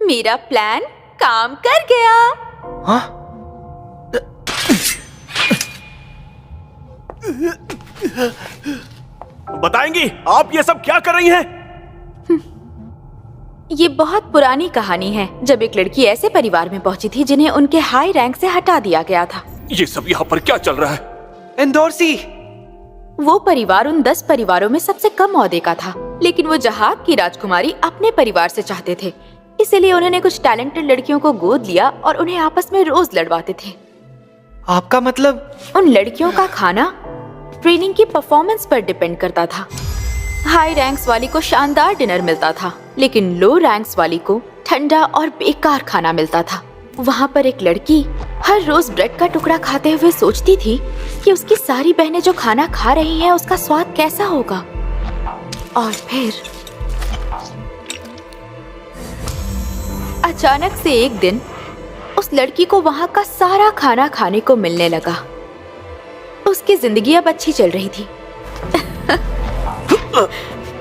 मेरा प्लान काम कर गया। हाँ? बताएंगी आप ये सब क्या कर रही हैं? ये बहुत पुरानी कहानी है, जब एक लड़की ऐसे परिवार में पहुंची थी जिन्हें उनके हाई रैंक से हटा दिया गया था। ये सब यहाँ पर क्या चल रहा है? एंडोर्सी! वो परिवार उन 10 परिवारों में सबसे कम ओहदे का था, लेकिन वो जहाज की राजकुमारी अपने परिवार से चाहते थे, इसलिए उन्होंने कुछ टैलेंटेड लड़कियों को गोद लिया और उन्हें आपस में रोज लड़वाते थे। आपका मतलब? उन लड़कियों का खाना ट्रेनिंग की परफॉर्मेंस पर डिपेंड करता था। हाई रैंक्स वाली को शानदार डिनर मिलता था, लेकिन लो रैंक्स वाली को ठंडा और बेकार खाना मिलता था। वहाँ पर एक लड़की हर रोज ब्रेड का टुकड़ा खाते हुए सोचती थी कि उसकी सारी बहनें जो खाना खा रही हैं उसका स्वाद कैसा होगा। और फिर अचानक से एक दिन उस लड़की को वहाँ का सारा खाना खाने को मिलने लगा। उसकी जिंदगी अब अच्छी चल रही थी।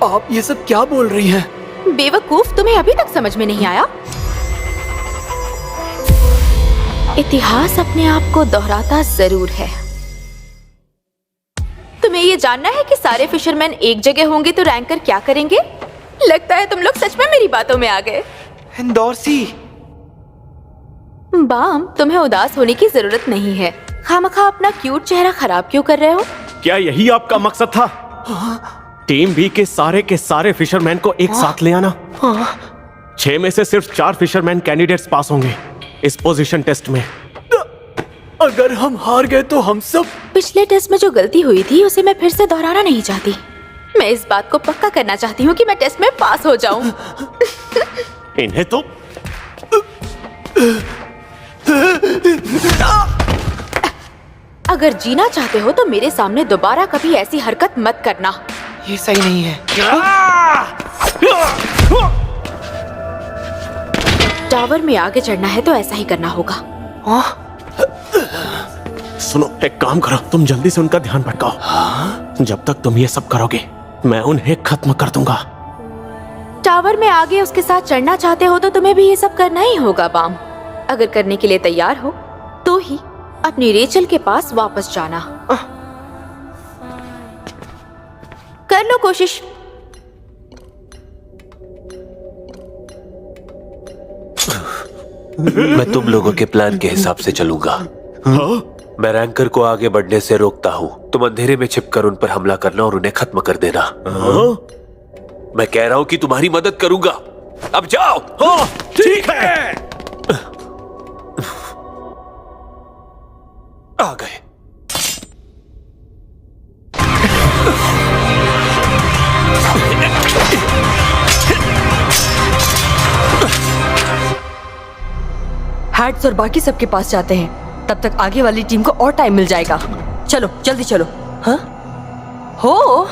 आप ये सब क्या बोल रही हैं? बेवकूफ, तुम्हें अभी तक समझ में नहीं आया? इतिहास अपने आप को दोहराता जरूर है। तुम्हें ये जानना है कि सारे फिशरमैन एक जगह होंगे तो रैंकर क्या करेंगे? लगता है तुम लोग सच में मेरी बातों में आ गए। एंडोर्सी! बाम, तुम्हें उदास होने की जरूरत नहीं है। खामखा अपना क्यूट चेहरा खराब क्यों कर रहे हो? क्या यही आपका मकसद था? टीम बी के सारे फिशरमैन को एक साथ ले आना। 6 में से सिर्फ 4 फिशरमैन कैंडिडेट्स पास होंगे इस पोजीशन टेस्ट में। अगर हम हार गए तो हम सब... पिछले टेस्ट में जो गलती हुई थी उसे मैं फिर से दोहराना नहीं चाहती। मैं इस बात को पक्का करना चाहती हूँ कि मैं टेस्ट में पास हो जाऊँ। इन्हें तो अगर जीना चाहते हो तो मेरे सामने दोबारा कभी ऐसी हरकत मत करना। ये सही नहीं है। टावर में आगे चढ़ना है तो ऐसा ही करना होगा। सुनो, एक काम करो, तुम जल्दी से उनका ध्यान भटकाओ। जब तक तुम ये सब करोगे मैं उन्हें खत्म कर दूंगा। टावर में आगे उसके साथ चढ़ना चाहते हो तो तुम्हें भी ये सब करना ही होगा बाम। अगर करने के लिए तैयार हो तो ही अपनी रेचल के पास वापस जाना। कर लो कोशिश। मैं तुम लोगों के प्लान के हिसाब से चलूंगा। मैं रैंकर को आगे बढ़ने से रोकता हूँ। तुम अंधेरे में छिपकर उन पर हमला करना और उन्हें खत्म कर देना। मैं कह रहा हूँ कि तुम्हारी मदद करूंगा। अब जाओ। ठीक है। आ गए। हैट्स और बाकी सबके पास जाते हैं, तब तक आगे वाली टीम को और टाइम मिल जाएगा। चलो जल्दी चलो। हाँ? हो,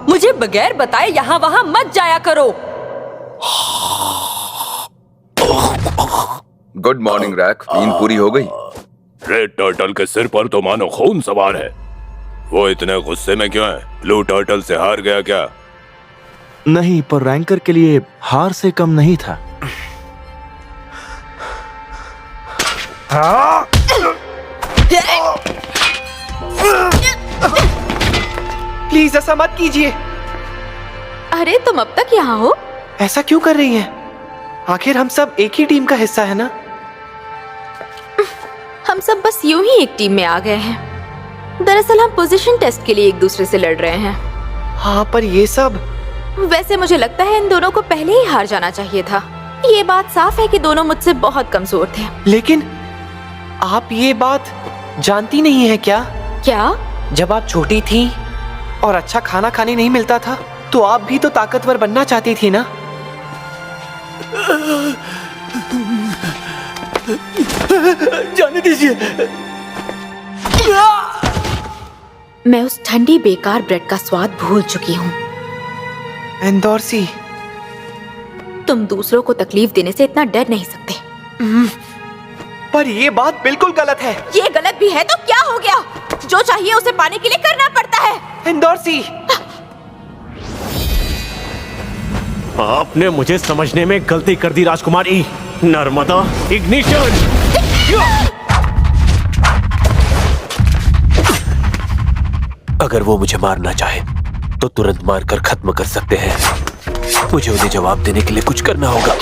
मुझे बगैर बताए यहाँ वहाँ मत जाया करो। गुड मॉर्निंग रैक, नींद पूरी हो गई? रेड टर्टल के सिर पर तो मानो खून सवार है। वो इतने गुस्से में क्यों है? ब्लू टर्टल से हार गया क्या? नहीं, पर रैंकर के लिए हार से कम नहीं था। प्लीज ऐसा मत कीजिए। अरे तुम अब तक यहाँ हो? ऐसा क्यों कर रही हैं? आखिर हम सब एक ही टीम का हिस्सा है ना? हम सब बस यूं ही एक टीम में आ गए हैं। दरअसल हम पोजीशन टेस्ट के लिए एक दूसरे से लड़ रहे हैं। हाँ, पर ये सब... वैसे मुझे लगता है इन दोनों को पहले ही हार जाना चाहिए था। ये बात साफ है कि दोनों मुझसे बहुत कमजोर थे। लेकिन आप ये बात जानती नहीं है क्या? क्या? जब आप छोटी थी और अच्छा खाना खाने नहीं मिलता था तो आप भी तो ताकतवर बनना चाहती थी ना? जाने दीजिए। मैं उस ठंडी बेकार ब्रेड का स्वाद भूल चुकी हूँ। एंडोर्सी, तुम दूसरों को तकलीफ देने से इतना डर नहीं सकते। पर ये बात बिल्कुल गलत है। ये गलत भी है तो क्या हो गया? जो चाहिए उसे पाने के लिए करना पड़ता है। एंडोर्सी, आपने मुझे समझने में गलती कर दी राजकुमारी। नर्मदा इग्निशन। अगर वो मुझे मारना चाहे तो तुरंत मारकर खत्म कर सकते हैं। मुझे उन्हें जवाब देने के लिए कुछ करना होगा।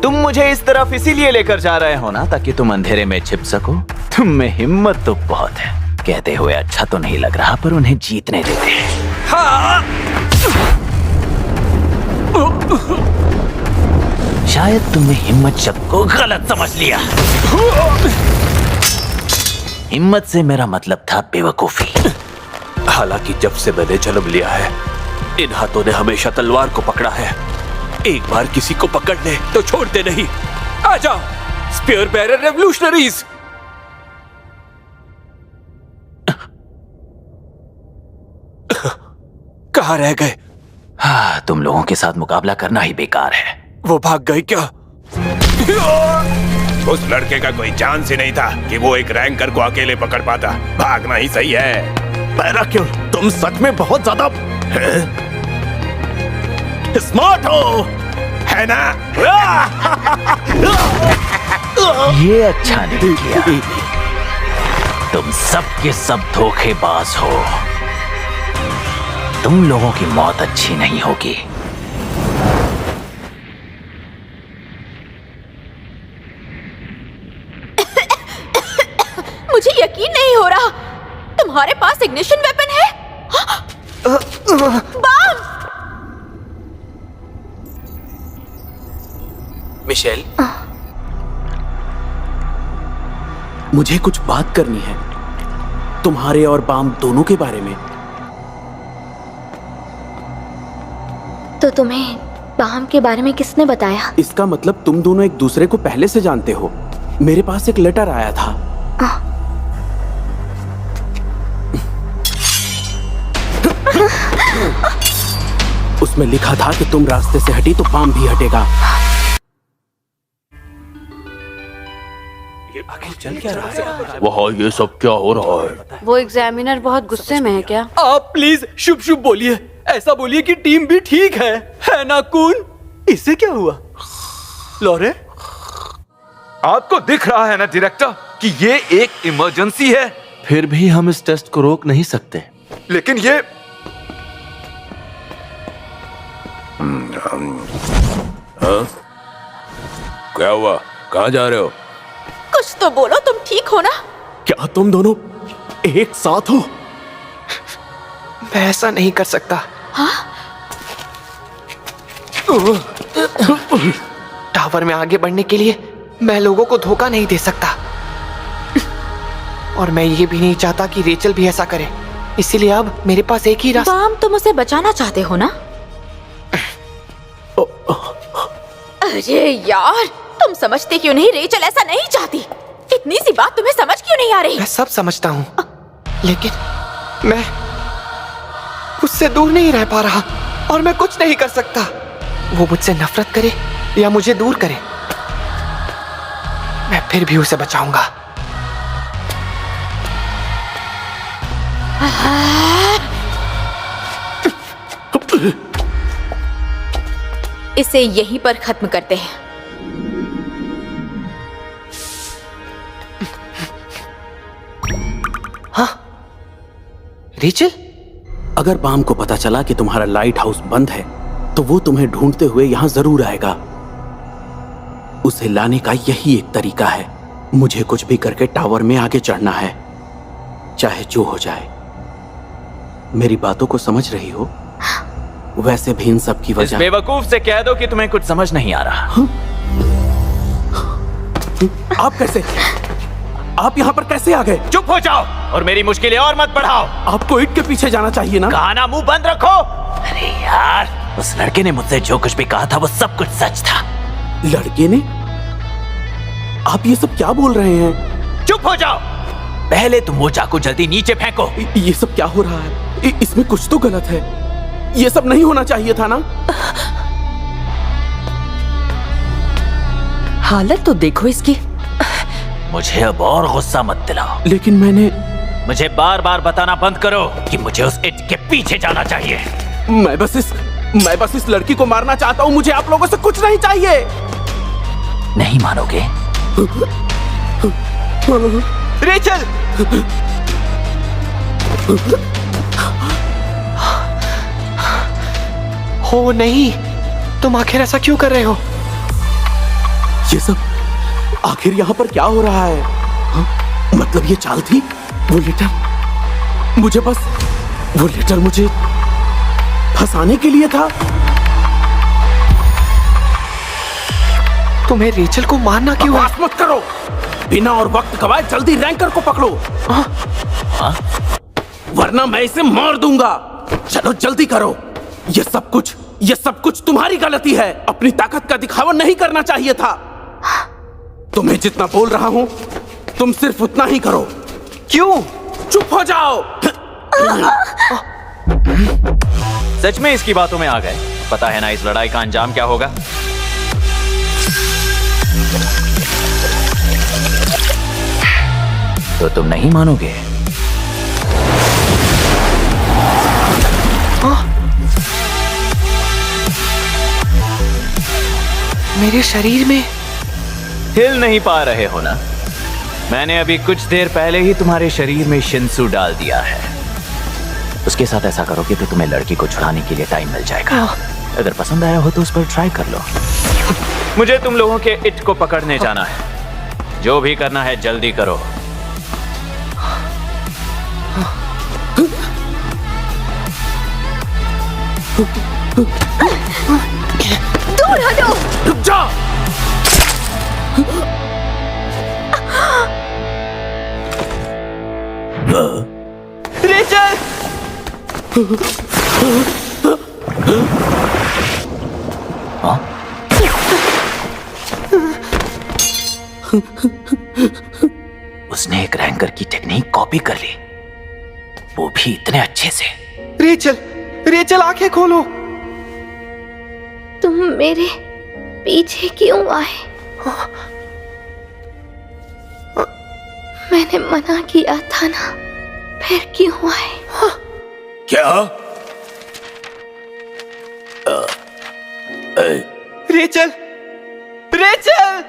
तुम मुझे इस तरफ इसीलिए लेकर जा रहे हो ना, ताकि तुम अंधेरे में छिप सको। तुम में हिम्मत तो बहुत है। कहते हुए अच्छा तो नहीं लग रहा, पर उन्हें जीतने देते हैं। शायद तुमने हिम्मत शब्द को गलत समझ लिया। हिम्मत से मेरा मतलब था बेवकूफी। हालांकि जब से मैंने जन्म लिया है, इन हाथों ने हमेशा तलवार को पकड़ा है। एक बार किसी को पकड़ ले तो छोड़ते नहीं। आजा स्पीयर बेरर रेवोल्यूशनरीज। कहाँ रह गए? हाँ, तुम लोगों के साथ मुकाबला करना ही बेकार है। वो भाग गए क्या? उस लड़के का कोई चांस ही नहीं था कि वो एक रैंकर को अकेले पकड़ पाता। भागना ही सही है। पैराक्यूर, तुम सच में बहुत ज्यादा स्मार्ट हो, है ना? ये अच्छा नहीं किया। तुम सब के सब धोखेबाज हो। तुम लोगों की मौत अच्छी नहीं होगी। मुझे यकीन नहीं हो रहा, तुम्हारे पास इग्निशन वेपन है? बम! मिशेल, मुझे कुछ बात करनी है तुम्हारे और बाम दोनों के बारे में। तो तुम्हें बाम के बारे में किसने बताया? इसका मतलब तुम दोनों एक दूसरे को पहले से जानते हो। मेरे पास एक लेटर आया था। उसमें लिखा था कि तुम रास्ते से हटी तो बाम भी हटेगा। चल क्या रहा है? वहाँ ये सब क्या हो रहा है? वो एग्जामिनर बहुत गुस्से में है क्या? आप प्लीज शुभ शुभ बोलिए। ऐसा बोलिए कि टीम भी ठीक है ना कून? इससे क्या हुआ? लॉरे, आपको दिख रहा है ना डायरेक्टर कि ये एक इमरजेंसी है। फिर भी हम इस टेस्ट को रोक नहीं सकते। लेकिन ये क्या हुआ? कहाँ जा रहे हो? कुछ तो बोलो, तुम ठीक हो ना? क्या तुम दोनों एक साथ हो? मैं ऐसा नहीं कर सकता। टावर में आगे बढ़ने के लिए मैं लोगों को धोखा नहीं दे सकता। और मैं ये भी नहीं चाहता कि रेचल भी ऐसा करे। इसीलिए अब मेरे पास एक ही रास्ता। बाम, तुम उसे बचाना चाहते हो ना? अरे यार, तुम समझते क्यों नहीं? रेचल ऐसा नहीं चाहती। इतनी सी बात तुम्हें समझ क्यों नहीं आ रही? मैं सब समझता हूँ, लेकिन मैं उससे दूर नहीं रह पा रहा और मैं कुछ नहीं कर सकता। वो मुझसे नफरत करे या मुझे दूर करे, मैं फिर भी उसे बचाऊंगा। इसे यहीं पर खत्म करते हैं। हाँ, रेचल? अगर बाम को पता चला कि तुम्हारा लाइट हाउस बंद है तो वो तुम्हें ढूंढते हुए यहां जरूर आएगा। उसे लाने का यही एक तरीका है। मुझे कुछ भी करके टावर में आगे चढ़ना है, चाहे जो हो जाए। मेरी बातों को समझ रही हो? वैसे भी इन सब की इस वजह। बेवकूफ से कह दो कि तुम्हें कुछ समझ नहीं आ रहा। आप कैसे? आप यहाँ पर कैसे आ गए? चुप हो जाओ और मेरी मुश्किलें और मत बढ़ाओ। आपको ईंट के पीछे जाना चाहिए ना। कहा ना, मुंह बंद रखो। अरे यार, उस लड़के ने मुझसे जो कुछ भी कहा था वो सब कुछ सच था। लड़के ने? आप ये सब क्या बोल रहे हैं? चुप हो जाओ। पहले तुम वो चाकू जल्दी नीचे फेंको। ये सब क्या हो रहा है? इसमें कुछ तो गलत है। ये सब नहीं होना चाहिए था ना। हालत तो देखो इसकी। मुझे अब और गुस्सा मत दिलाओ। लेकिन मैंने मुझे बार बार बताना बंद करो कि मुझे उस इट के पीछे जाना चाहिए। मैं बस इस लड़की को मारना चाहता हूँ। मुझे आप लोगों से कुछ नहीं चाहिए। नहीं मानोगे? रेचल! हो नहीं, तुम आखिर ऐसा क्यों कर रहे हो? ये सब आखिर यहाँ पर क्या हो रहा है? हाँ? मतलब ये चाल थी? वो लेटर मुझे फंसाने के लिए था? तुम्हें रेचल को मारना क्यों है? बकवास मत करो। बिना और वक्त गवाए जल्दी रैंकर को पकड़ो। हाँ? वरना मैं इसे मार दूंगा। चलो जल्दी करो। ये सब कुछ तुम्हारी गलती है। अपनी ताकत का दिखावा नहीं करना चाहिए था। तुम्हें जितना बोल रहा हूं तुम सिर्फ उतना ही करो। क्यों? चुप हो जाओ। सच में इसकी बातों में आ गए। पता है ना इस लड़ाई का अंजाम क्या होगा? तो तुम नहीं मानोगे। मेरे शरीर में हिल नहीं पा रहे हो ना? मैंने अभी कुछ देर पहले ही तुम्हारे शरीर में शिंसू डाल दिया है। उसके साथ ऐसा करोगे तो तुम्हें लड़की को छुड़ाने के लिए टाइम मिल जाएगा। अगर पसंद आया हो तो उस पर ट्राई कर लो। मुझे तुम लोगों के इट को पकड़ने जाना है। जो भी करना है जल्दी करो। दूर हटो। रुक जा। रेचल! उसने एक रैंकर की टेक्निक कॉपी कर ली, वो भी इतने अच्छे से। रेचल आंखें खोलो। तुम मेरे पीछे क्यों आए? मैंने मना किया था ना, फिर क्यों आए? क्या? रेचल! रेचल!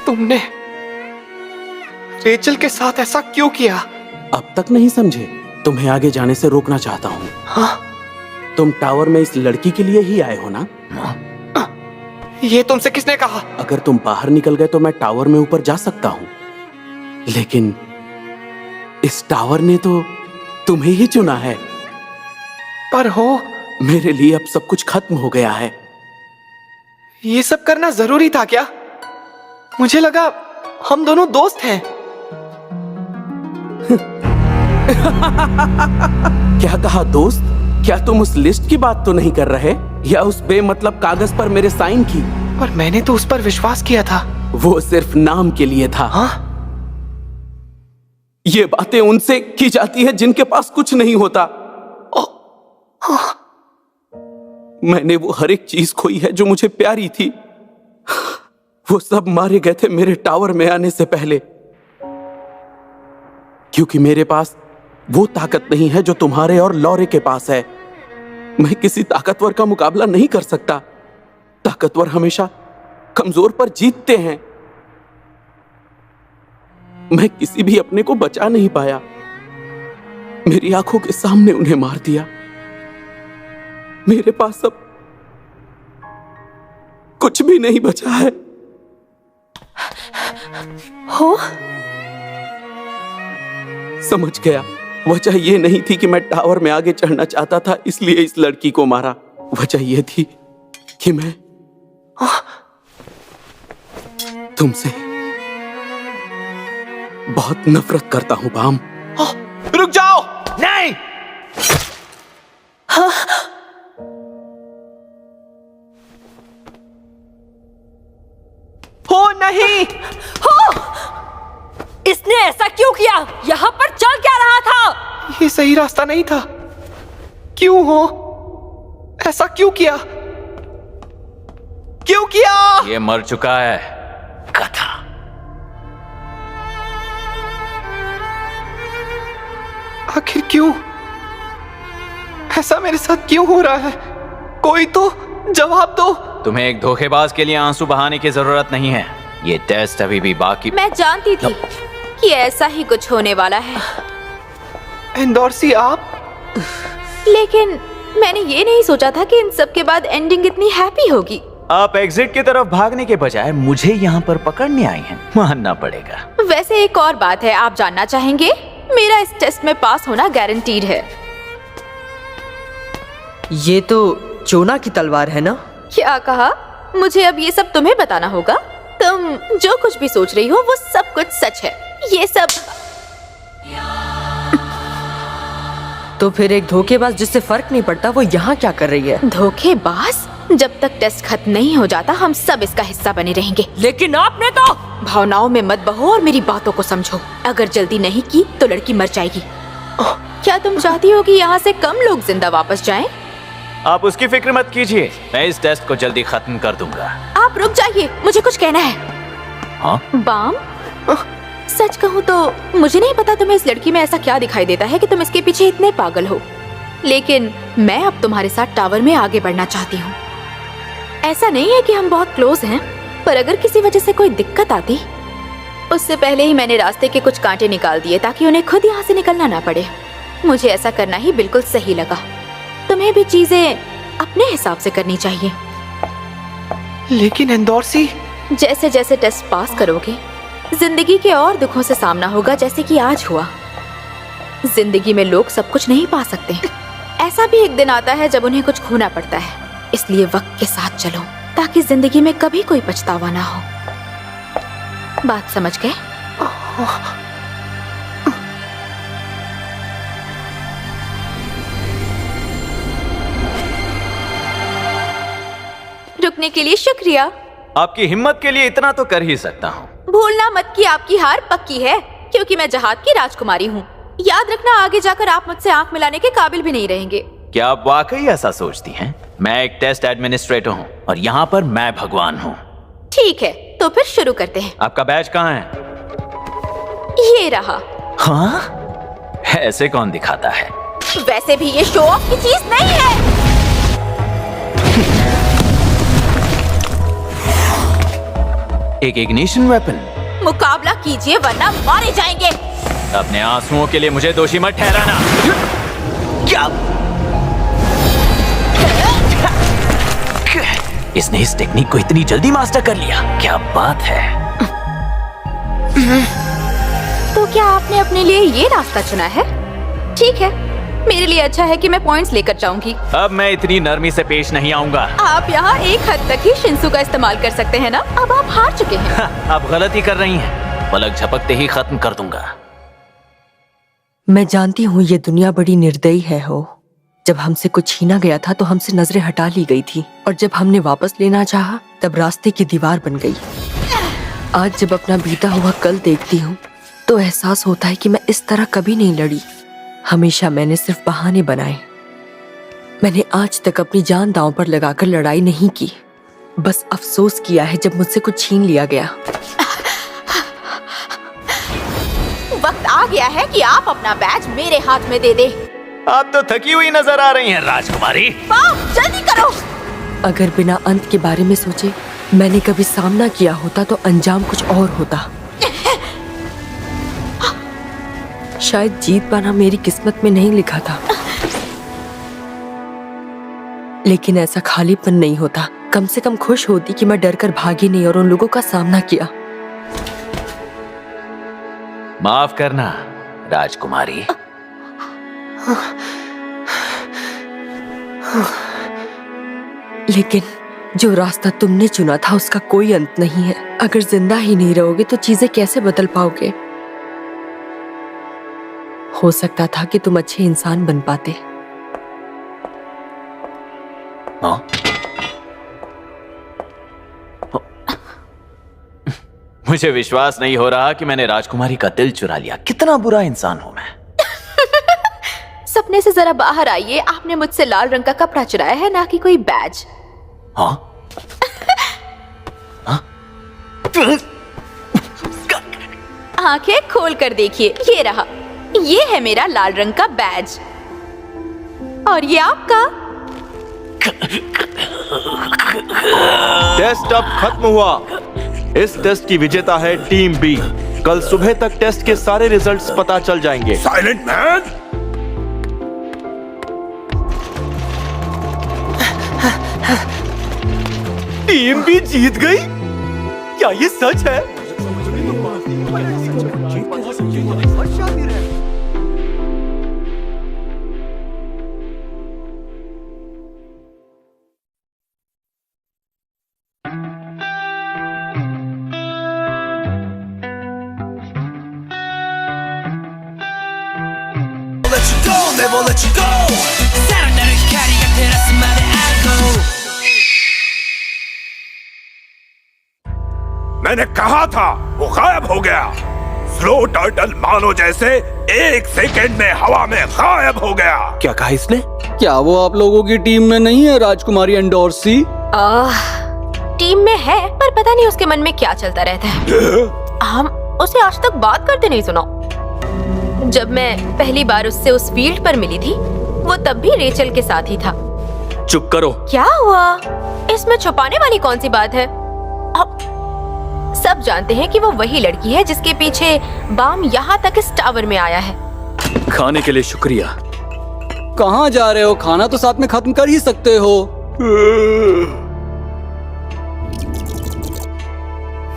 तुमने रेचल के साथ ऐसा क्यों किया? अब तक नहीं समझे? तुम्हें आगे जाने से रोकना चाहता हूँ। हाँ? तुम टावर में इस लड़की के लिए ही आए हो ना? ये तुमसे किसने कहा? अगर तुम बाहर निकल गए तो मैं टावर में ऊपर जा सकता हूँ, लेकिन इस टावर ने तो तुम्हें ही चुना है। पर हो, मेरे लिए अब सब कुछ खत्म हो गया है। ये सब करना जरूरी था क्या? मुझे लगा हम दोनों दोस्त हैं। क्या कहा दोस्त? क्या तुम उस लिस्ट की बात तो नहीं कर रहे, या उस बेमतलब कागज पर मेरे साइन की? पर मैंने तो उस पर विश्वास किया था। वो सिर्फ नाम के लिए था। हाँ? ये बातें उनसे की जाती है जिनके पास कुछ नहीं होता। मैंने वो हर एक चीज खोई है जो मुझे प्यारी थी। वो सब मारे गए थे मेरे टावर में आने से पहले, क्योंकि मेरे पास वो ताकत नहीं है जो तुम्हारे और लॉरे के पास है। मैं किसी ताकतवर का मुकाबला नहीं कर सकता। ताकतवर हमेशा कमजोर पर जीतते हैं। मैं किसी भी अपने को बचा नहीं पाया। मेरी आंखों के सामने उन्हें मार दिया। मेरे पास अब कुछ भी नहीं बचा है। हो? समझ गया। वजह यह नहीं थी कि मैं टावर में आगे चढ़ना चाहता था इसलिए इस लड़की को मारा। वजह यह थी कि मैं तुमसे बहुत नफरत करता हूं बाम। रुक जाओ! नहीं! हो नहीं! हो! इसने ऐसा क्यों किया? यहाँ पर चल क्या रहा था? ये सही रास्ता नहीं था। क्यों हो? ऐसा क्यों किया? क्यों किया? ये मर चुका है। कथा। आखिर क्यों? ऐसा मेरे साथ क्यों हो रहा है? कोई तो जवाब दो। तुम्हें एक धोखेबाज के लिए आंसू बहाने की जरूरत नहीं है। ये टेस्ट अभी भी बाकी। मैं जानती थी कि ऐसा ही कुछ होने वाला है। एंडोर्सी आप? लेकिन मैंने ये नहीं सोचा था कि इन सब के बाद एंडिंग इतनी हैप्पी होगी। आप एग्जिट की तरफ भागने के बजाय मुझे यहाँ पर पकड़ने आई हैं। मानना पड़ेगा। वैसे एक और बात है, आप जानना चाहेंगे? मेरा इस टेस्ट में पास होना गारंटीड है। ये तो चोना की तलवार है ना? क्या कहा? मुझे अब ये सब तुम्हें बताना होगा? तुम जो कुछ भी सोच रही हो वो सब कुछ सच है। ये सब तो फिर एक धोखेबाज जिससे फर्क नहीं पड़ता वो यहाँ क्या कर रही है? धोखेबाज? जब तक टेस्ट खत्म नहीं हो जाता हम सब इसका हिस्सा बने रहेंगे। लेकिन आपने तो भावनाओं में मत बहो और मेरी बातों को समझो। अगर जल्दी नहीं की तो लड़की मर जाएगी। क्या तुम चाहती हो कि यहाँ से कम लोग जिंदा वापस जाएं? आप उसकी फिक्र मत कीजिए, मैं इस टेस्ट को जल्दी खत्म कर दूंगा। आप रुक जाइए, मुझे कुछ कहना है। हाँ? बाम, सच कहूँ तो मुझे नहीं पता तुम्हें इस लड़की में ऐसा क्या दिखाई देता है कि तुम इसके पीछे इतने पागल हो, लेकिन मैं अब तुम्हारे साथ टावर में आगे बढ़ना चाहती हूँ। ऐसा नहीं है कि हम बहुत क्लोज हैं, पर अगर किसी वजह से कोई दिक्कत आती, उससे पहले ही मैंने रास्ते के कुछ कांटे निकाल दिए ताकि उन्हें खुद यहाँ से निकलना ना पड़े। मुझे ऐसा करना ही बिल्कुल सही लगा। तुम्हें भी चीजें अपने हिसाब से करनी चाहिए। लेकिन एंडोर्सी, जैसे जैसे टेस्ट पास करोगे जिंदगी के और दुखों से सामना होगा, जैसे कि आज हुआ। जिंदगी में लोग सब कुछ नहीं पा सकते। ऐसा भी एक दिन आता है जब उन्हें कुछ खोना पड़ता है। इसलिए वक्त के साथ चलो ताकि जिंदगी में कभी कोई पछतावा ना हो। बात समझ गए? रुकने के लिए शुक्रिया। आपकी हिम्मत के लिए इतना तो कर ही सकता हूँ। भूलना मत कि आपकी हार पक्की है, क्योंकि मैं जहाज की राजकुमारी हूँ। याद रखना, आगे जाकर आप मुझसे आंख मिलाने के काबिल भी नहीं रहेंगे। क्या आप वाकई ऐसा सोचती हैं? मैं एक टेस्ट एडमिनिस्ट्रेटर हूँ और यहाँ पर मैं भगवान हूँ। ठीक है, तो फिर शुरू करते हैं। आपका बैज कहाँ है? ये रहा। हाँ? ऐसे कौन दिखाता है? वैसे भी ये शो ऑफ की चीज नहीं है। एक इग्निशन वेपन। मुकाबला कीजिए वरना मारे जाएंगे। अपने आंसुओं के लिए मुझे दोषी मत ठहराना। क्या? इसने इस टेक्निक को इतनी जल्दी मास्टर कर लिया, क्या बात है। तो क्या आपने अपने लिए ये रास्ता चुना है? ठीक है, मेरे लिए अच्छा है कि मैं पॉइंट्स लेकर जाऊंगी। अब मैं इतनी नरमी से पेश नहीं आऊंगा। आप यहाँ एक हद तक ही शिंसू का इस्तेमाल कर सकते हैं ना? अब आप हार चुके हैं। आप गलती कर रही हैं। पलक झपकते ही खत्म कर दूंगा। मैं जानती हूँ ये दुनिया बड़ी निर्दयी है हो। जब हमसे कुछ छीना गया था तो हमसे नजरें हटा ली गई थी, और जब हमने वापस लेना चाहा तब रास्ते की दीवार बन गई। आज जब अपना बीता हुआ कल देखती हूँ तो एहसास होता है कि मैं इस तरह कभी नहीं लड़ी। हमेशा मैंने सिर्फ बहाने बनाए। मैंने आज तक अपनी जान दांव पर लगाकर लड़ाई नहीं की, बस अफसोस किया है जब मुझसे कुछ छीन लिया गया। वक्त आ गया है कि आप अपना बैज मेरे हाथ में दे दे। आप तो थकी हुई नजर आ रही हैं राजकुमारी। जल्दी करो। अगर बिना अंत के बारे में सोचे मैंने कभी सामना किया होता तो अंजाम कुछ और होता। शायद जीत पाना मेरी किस्मत में नहीं लिखा था, लेकिन ऐसा खालीपन नहीं होता। कम से कम खुश होती कि मैं डरकर भागी नहीं और उन लोगों का सामना किया। माफ करना राजकुमारी। लेकिन जो रास्ता तुमने चुना था उसका कोई अंत नहीं है। अगर जिंदा ही नहीं रहोगे तो चीजें कैसे बदल पाओगे? हो सकता था कि तुम अच्छे इंसान बन पाते। हाँ? मुझे विश्वास नहीं हो रहा कि मैंने राजकुमारी का दिल चुरा लिया। कितना बुरा इंसान हूं मैं। सपने से जरा बाहर आइए। आपने मुझसे लाल रंग का कपड़ा चुराया है, ना कि कोई बैज। हाँ? आंखें खोल कर देखिए, ये रहा। ये है मेरा लाल रंग का बैज। और ये आपका। टेस्ट अब खत्म हुआ। इस टेस्ट की विजेता है टीम बी। कल सुबह तक टेस्ट के सारे रिजल्ट्स पता चल जाएंगे। Silent man. टीम भी जीत गई? क्या ये सच है? मैंने कहा था वो गायब हो गया। स्लो टर्टल मानो जैसे 1 सेकंड में हवा में गायब हो गया। क्या कहा इसने? क्या वो आप लोगों की टीम में नहीं है, राजकुमारी एंडोर्सी? टीम में है, पर पता नहीं उसके मन में क्या चलता रहता है। हम उसे आज तक बात करते नहीं सुना। जब मैं पहली बार उससे उस फील्ड पर मिली थी, वो तब भी रेचल के साथ ही था। चुप करो। क्या हुआ? इसमें छुपाने वाली कौन सी बात है? अब सब जानते हैं कि वो वही लड़की है जिसके पीछे बाम यहाँ तक इस टावर में आया है। खाने के लिए शुक्रिया। कहाँ जा रहे हो? खाना तो साथ में खत्म कर ही सकते हो।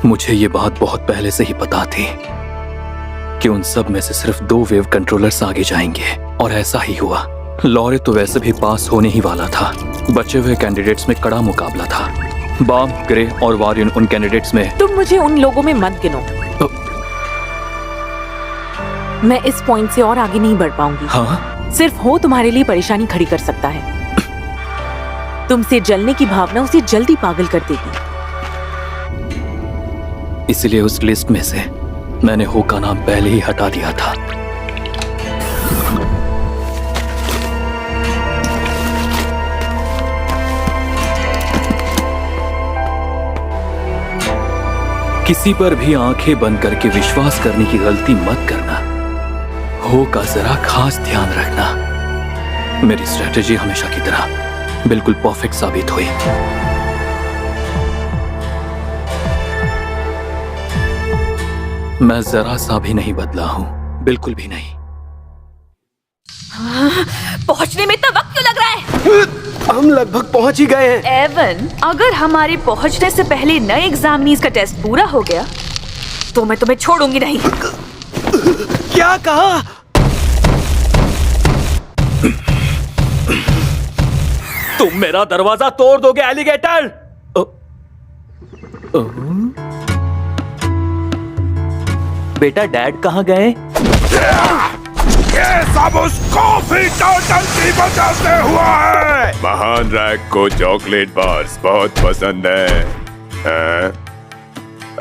मुझे ये बात बहुत पहले से ही पता थी कि उन सब में से सिर्फ 2 वेव कंट्रोलर्स आगे जाएंगे, और ऐसा ही हुआ। लॉरे तो वैसे भी पास होने ही वाला था। बचे हुए कैंडिडेट्स में कड़ा मुकाबला था। बाम, ग्रे और वारियन उन कैंडिडेट्स में। तुम मुझे उन लोगों में मत गिनो। मैं इस पॉइंट से और आगे नहीं बढ़ पाऊंगी। हाँ? सिर्फ हो तुम्हारे लिए परेशानी खड़ी कर सकता है। तुमसे जलने की भावना उसे जल्दी पागल कर देगी। इसलिए उस लिस्ट में से मैंने हो का नाम पहले ही हटा दिया था। किसी पर भी आंखें बंद करके विश्वास करने की गलती मत करना। हो का जरा खास ध्यान रखना। मेरी स्ट्रेटेजी हमेशा की तरह बिल्कुल परफेक्ट साबित हुई। मैं जरा सा भी नहीं बदला हूं, बिल्कुल भी नहीं। पहुंचने में इतना वक्त क्यों लग रहा है? हम लगभग पहुंच ही गए हैं। एवन, अगर हमारे पहुंचने से पहले नए एग्जामिनीज का टेस्ट पूरा हो गया तो मैं तुम्हें छोड़ूंगी नहीं। क्या कहा? तुम मेरा दरवाजा तोड़ दोगे एलिगेटर? बेटा, डैड कहाँ गए? ये सब उस कॉफी टर्टल की वजह से हुआ है। महान रैक को चॉकलेट बार्स बहुत पसंद है।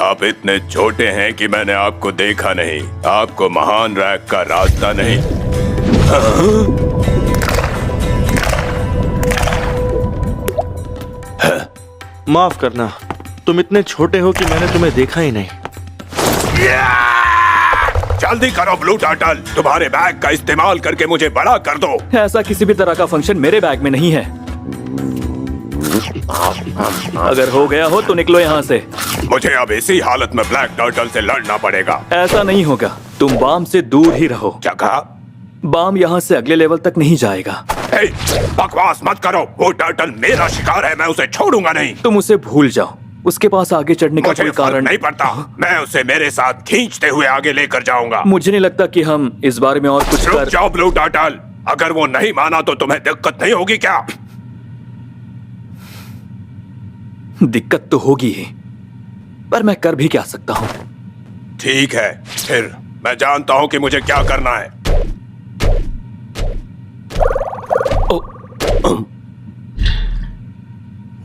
आप इतने छोटे हैं कि मैंने आपको देखा नहीं। आपको महान रैक का रास्ता नहीं। माफ करना, तुम इतने छोटे हो कि मैंने तुम्हें देखा ही नहीं। जल्दी करो ब्लू टर्टल, तुम्हारे बैग का इस्तेमाल करके मुझे बड़ा कर दो। ऐसा किसी भी तरह का फंक्शन मेरे बैग में नहीं है। अगर हो गया हो तो निकलो यहाँ से। मुझे अब इसी हालत में ब्लैक टर्टल से लड़ना पड़ेगा। ऐसा नहीं होगा, तुम बाम से दूर ही रहो। जगह बाम यहाँ से अगले लेवल तक नहीं जाएगा। बकवास मत करो, वो टर्टल मेरा शिकार है, मैं उसे छोड़ूंगा नहीं। तुम उसे भूल जाओ, उसके पास आगे चढ़ने का कोई कारण नहीं पड़ता। मैं उसे मेरे साथ खींचते हुए आगे लेकर जाऊंगा। मुझे नहीं लगता कि हम इस बारे में और कुछ रुक जाओ ब्लू टर्टल, अगर वो नहीं माना तो तुम्हें दिक्कत नहीं होगी क्या? दिक्कत तो होगी ही, पर मैं कर भी क्या सकता हूँ। ठीक है, फिर मैं जानता हूँ कि मुझे क्या करना है।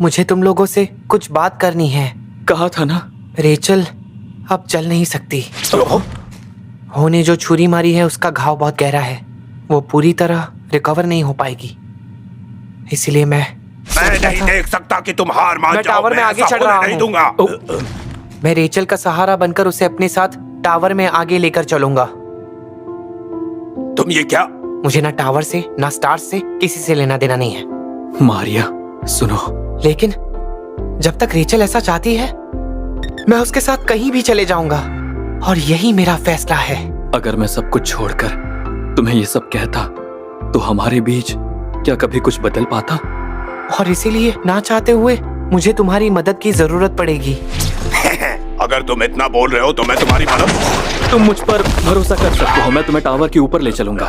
मुझे तुम लोगों से कुछ बात करनी है। कहा था ना, रेचल अब चल नहीं सकती। हो ने जो छुरी मारी है उसका घाव बहुत गहरा है, वो पूरी तरह रिकवर नहीं हो पाएगी। इसलिए मैं नहीं देख सकता कि तुम हार मान जाओ। टावर में आगे चढ़ रहा नहीं दूंगा। मैं रेचल का सहारा बनकर उसे अपने साथ टावर में आगे लेकर चलूंगा। तुम ये क्या? मुझे ना टावर से ना स्टार्स से किसी से लेना देना नहीं है। मारिया सुनो, लेकिन जब तक रेचल ऐसा चाहती है मैं उसके साथ कहीं भी चले जाऊंगा और यही मेरा फैसला है। अगर मैं सब कुछ छोड़कर तुम्हें ये सब कहता तो हमारे बीच क्या कभी कुछ बदल पाता? और इसीलिए ना चाहते हुए मुझे तुम्हारी मदद की जरूरत पड़ेगी। अगर तुम इतना बोल रहे हो तो मैं तुम्हारी मदद। तुम मुझ पर भरोसा कर सकते हो, मैं तुम्हें टावर के ऊपर ले चलूंगा।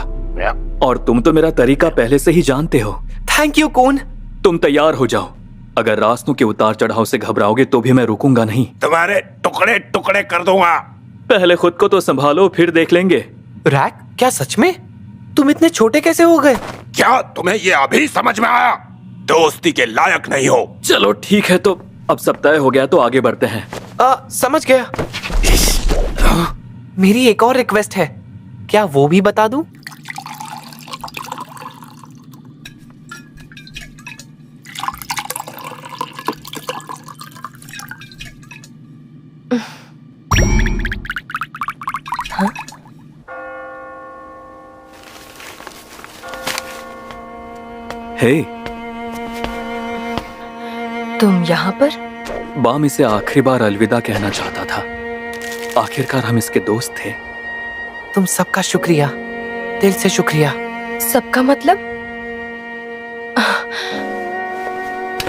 और तुम तो मेरा तरीका पहले से ही जानते हो। थैंक यू कून। तुम तैयार हो जाओ, अगर रास्तों के उतार चढ़ाव से घबराओगे तो भी मैं रुकूंगा नहीं। तुम्हारे टुकड़े टुकड़े कर दूंगा। पहले खुद को तो संभालो, फिर देख लेंगे। रैक, क्या सच में तुम इतने छोटे कैसे हो गए? क्या तुम्हें ये अभी समझ में आया? दोस्ती के लायक नहीं हो। चलो ठीक है, तो अब सब तय हो गया तो आगे बढ़ते हैं। समझ गया। मेरी एक और रिक्वेस्ट है, क्या वो भी बता दूं? हे, तुम यहाँ पर? बाम इसे आखिरी बार अलविदा कहना चाहता था। आखिरकार हम इसके दोस्त थे। तुम सबका शुक्रिया, दिल से शुक्रिया। सबका मतलब?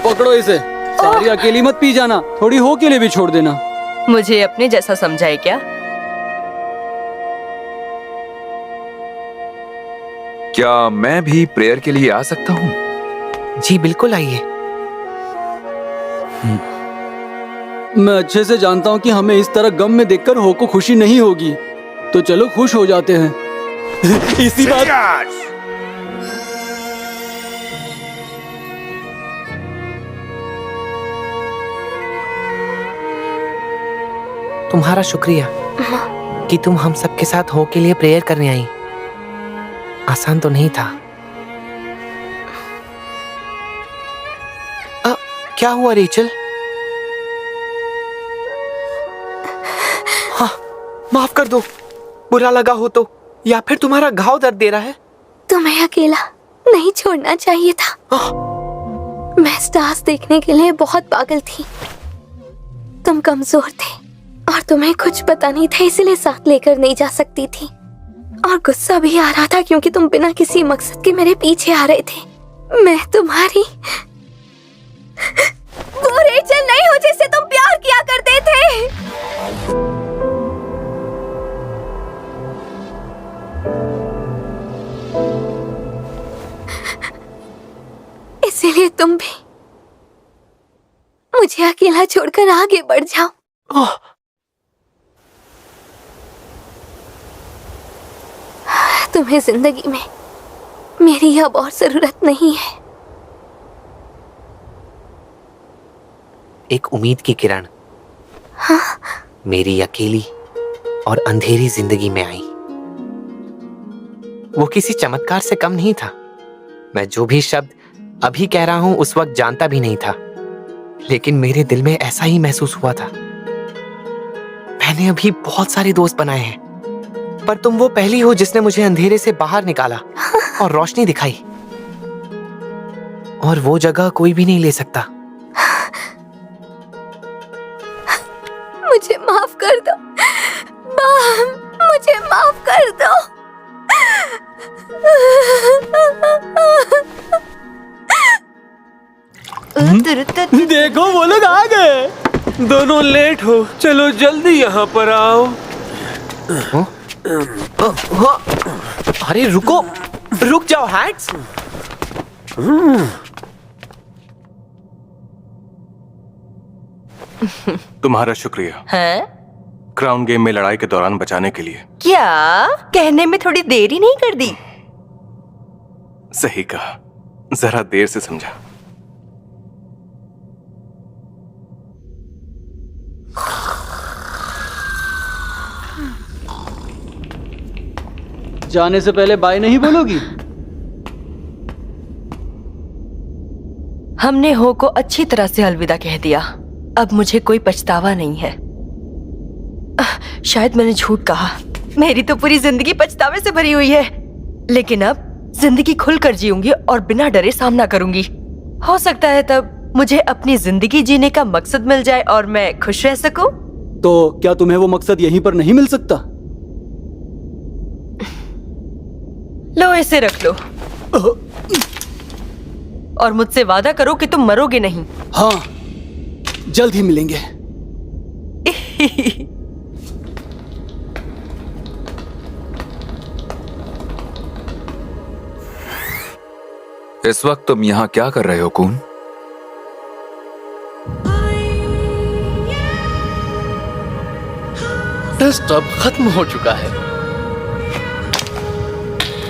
पकड़ो इसे, सारी अकेली मत पी जाना, थोड़ी हो के लिए भी छोड़ देना। मुझे अपने जैसा समझाए क्या? क्या मैं भी प्रेयर के लिए आ सकता हूँ? जी बिल्कुल, आइए। मैं अच्छे से जानता हूँ कि हमें इस तरह गम में देखकर हो को खुशी नहीं होगी, तो चलो खुश हो जाते हैं। इसी बात। तुम्हारा शुक्रिया कि तुम हम सबके साथ हो के लिए प्रेयर करने आई। आसान तो नहीं था। क्या हुआ रेचल? हाँ, माफ कर दो, बुरा लगा हो तो, या फिर तुम्हारा घाव दर्द दे रहा है? तुम्हें अकेला नहीं छोड़ना चाहिए था। मैं स्टार्स देखने के लिए बहुत पागल थी। तुम कमजोर थे और तुम्हें कुछ पता नहीं था, इसलिए साथ लेकर नहीं जा सकती थी। और गुस्सा भी आ रहा था क्योंकि तुम बिना किसी मकसद के मेरे पीछे आ रहे थे। मैं तुम्हारी वो रेचल नहीं हूँ जिससे तुम प्यार किया करते थे। इसीलिए तुम भी मुझे अकेला छोड़कर आगे बढ़ जाओ। तुम्हें जिंदगी में मेरी अब और जरूरत नहीं है। एक उम्मीद की किरण हाँ? मेरी अकेली और अंधेरी जिंदगी में आई। वो किसी चमत्कार से कम नहीं था। मैं जो भी शब्द अभी कह रहा हूं उस वक्त जानता भी नहीं था, लेकिन मेरे दिल में ऐसा ही महसूस हुआ था। मैंने अभी बहुत सारे दोस्त बनाए हैं, पर तुम वो पहली हो जिसने मुझे अंधेरे से बाहर निकाला और रोशनी दिखाई। और वो जगह कोई भी नहीं ले सकता। मुझे माफ कर दो बाम, मुझे माफ कर दो। देखो वो लोग आ गए। दोनों लेट हो, चलो जल्दी यहाँ पर आओ। अरे रुको, रुक जाओ हैट्स। तुम्हारा शुक्रिया हैं? क्राउन गेम में लड़ाई के दौरान बचाने के लिए। क्या कहने में थोड़ी देरी नहीं कर दी? सही कहा, जरा देर से समझा। जाने से पहले बाय नहीं बोलोगी? हमने हो को अच्छी तरह से अलविदा कह दिया। अब मुझे कोई पछतावा नहीं है। शायद मैंने झूठ कहा। मेरी तो पूरी जिंदगी पछतावे से भरी हुई है, लेकिन अब जिंदगी खुलकर जीऊंगी और बिना डरे सामना करूंगी। हो सकता है तब मुझे अपनी जिंदगी जीने का मकसद मिल जाए और मैं खुश रह सकूं। तो क्या तुम्हें वो मकसद यहीं पर नहीं मिल सकता? लो इसे रख लो और मुझसे वादा करो कि तुम मरोगे नहीं। हाँ, जल्द ही मिलेंगे। इस वक्त तुम यहाँ क्या कर रहे हो कून? टेस्ट अब खत्म हो चुका है।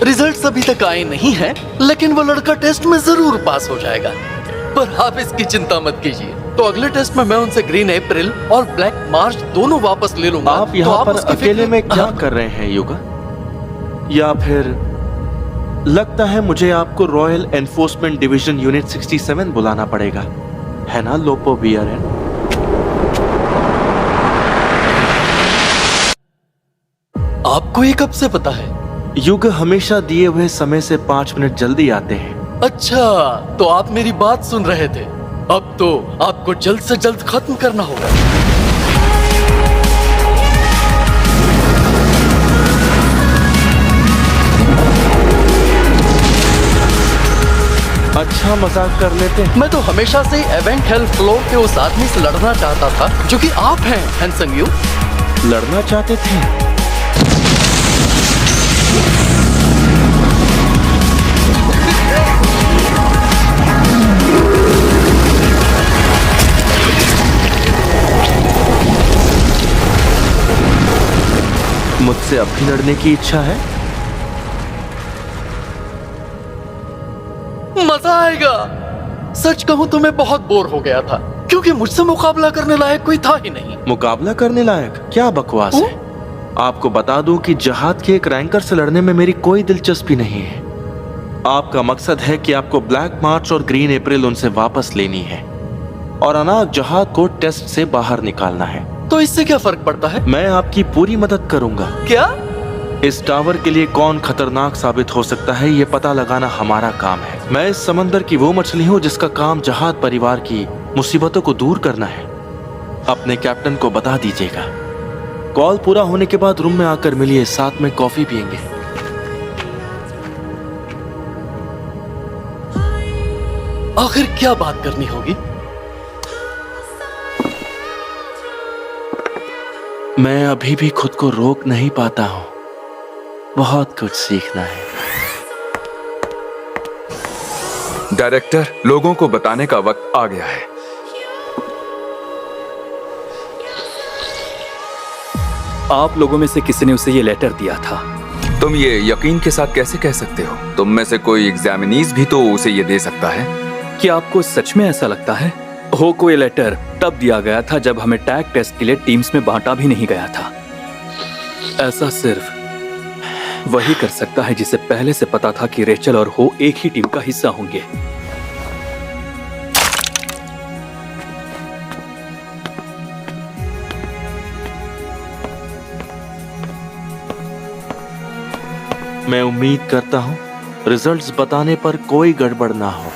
रिजल्ट्स अभी तक आए नहीं हैं, लेकिन वो लड़का टेस्ट में जरूर पास हो जाएगा। पर आप इसकी चिंता मत कीजिए। तो अगले टेस्ट में मैं उनसे ग्रीन अप्रैल और ब्लैक मार्च दोनों वापस ले लूंगा। आप यहाँ पर अकेले में क्या कर रहे हैं युगा? या फिर लगता है मुझे आपको रॉयल एनफोर्समेंट डिवीजन यूनिट 67 बुलाना पड़ेगा, है ना लोपो बीआरएन? आपको ये कब से पता है? युग हमेशा दिए हुए समय से 5 मिनट जल्दी आते हैं। अच्छा, तो आप मेरी बात सुन रहे थे। अब तो आपको जल्द से जल्द खत्म करना होगा। अच्छा मजाक कर लेते हैं। मैं तो हमेशा से इवेंट हेल्थ फ्लोर के उस आदमी से लड़ना चाहता था जो कि आप हैं, हैंसंग यू। लड़ना चाहते थे? मुझसे अब भी लड़ने की इच्छा है? मजा आएगा। सच कहूं तो मैं बहुत बोर हो गया था, क्योंकि मुझसे मुकाबला करने लायक कोई था ही नहीं। मुकाबला करने लायक? क्या बकवास है। आपको बता दूं कि जहाद के एक रैंकर से लड़ने में मेरी कोई दिलचस्पी नहीं है। आपका मकसद है कि आपको ब्लैक मार्च और ग्रीन अप्रैल उनसे वापस लेनी है और अनाग जहाद को टेस्ट से बाहर निकालना है। तो इससे क्या फर्क पड़ता है? मैं आपकी पूरी मदद करूंगा। क्या? इस टावर के लिए कौन खतरनाक साबित हो सकता है ये पता लगाना हमारा काम है। मैं इस समंदर की वो मछली हूँ जिसका काम जहाद परिवार की मुसीबतों को दूर करना है। अपने कैप्टन को बता दीजिएगा। कॉल पूरा होने के बाद रूम में आकर मिलिए, साथ में कॉफी पियेंगे। आखिर क्या बात करनी होगी? मैं अभी भी खुद को रोक नहीं पाता हूँ। बहुत कुछ सीखना है। डायरेक्टर, लोगों को बताने का वक्त आ गया है। आप लोगों में से किसी ने उसे ये लेटर दिया था। तुम ये यकीन के साथ कैसे कह सकते हो? तुम में से कोई एग्जामिनीज भी तो उसे ये दे सकता है। क्या आपको सच में ऐसा लगता है? हो को ये लेटर तब दिया गया था जब हमें टैग टेस्ट के लिए टीम्स में बांटा भी नहीं गया था। ऐसा सिर्फ वही कर सकता है जिसे पहले से पता था कि रेचल और हो एक ही टीम का हिस्सा होंगे। मैं उम्मीद करता हूँ रिजल्ट्स बताने पर कोई गड़बड़ ना हो।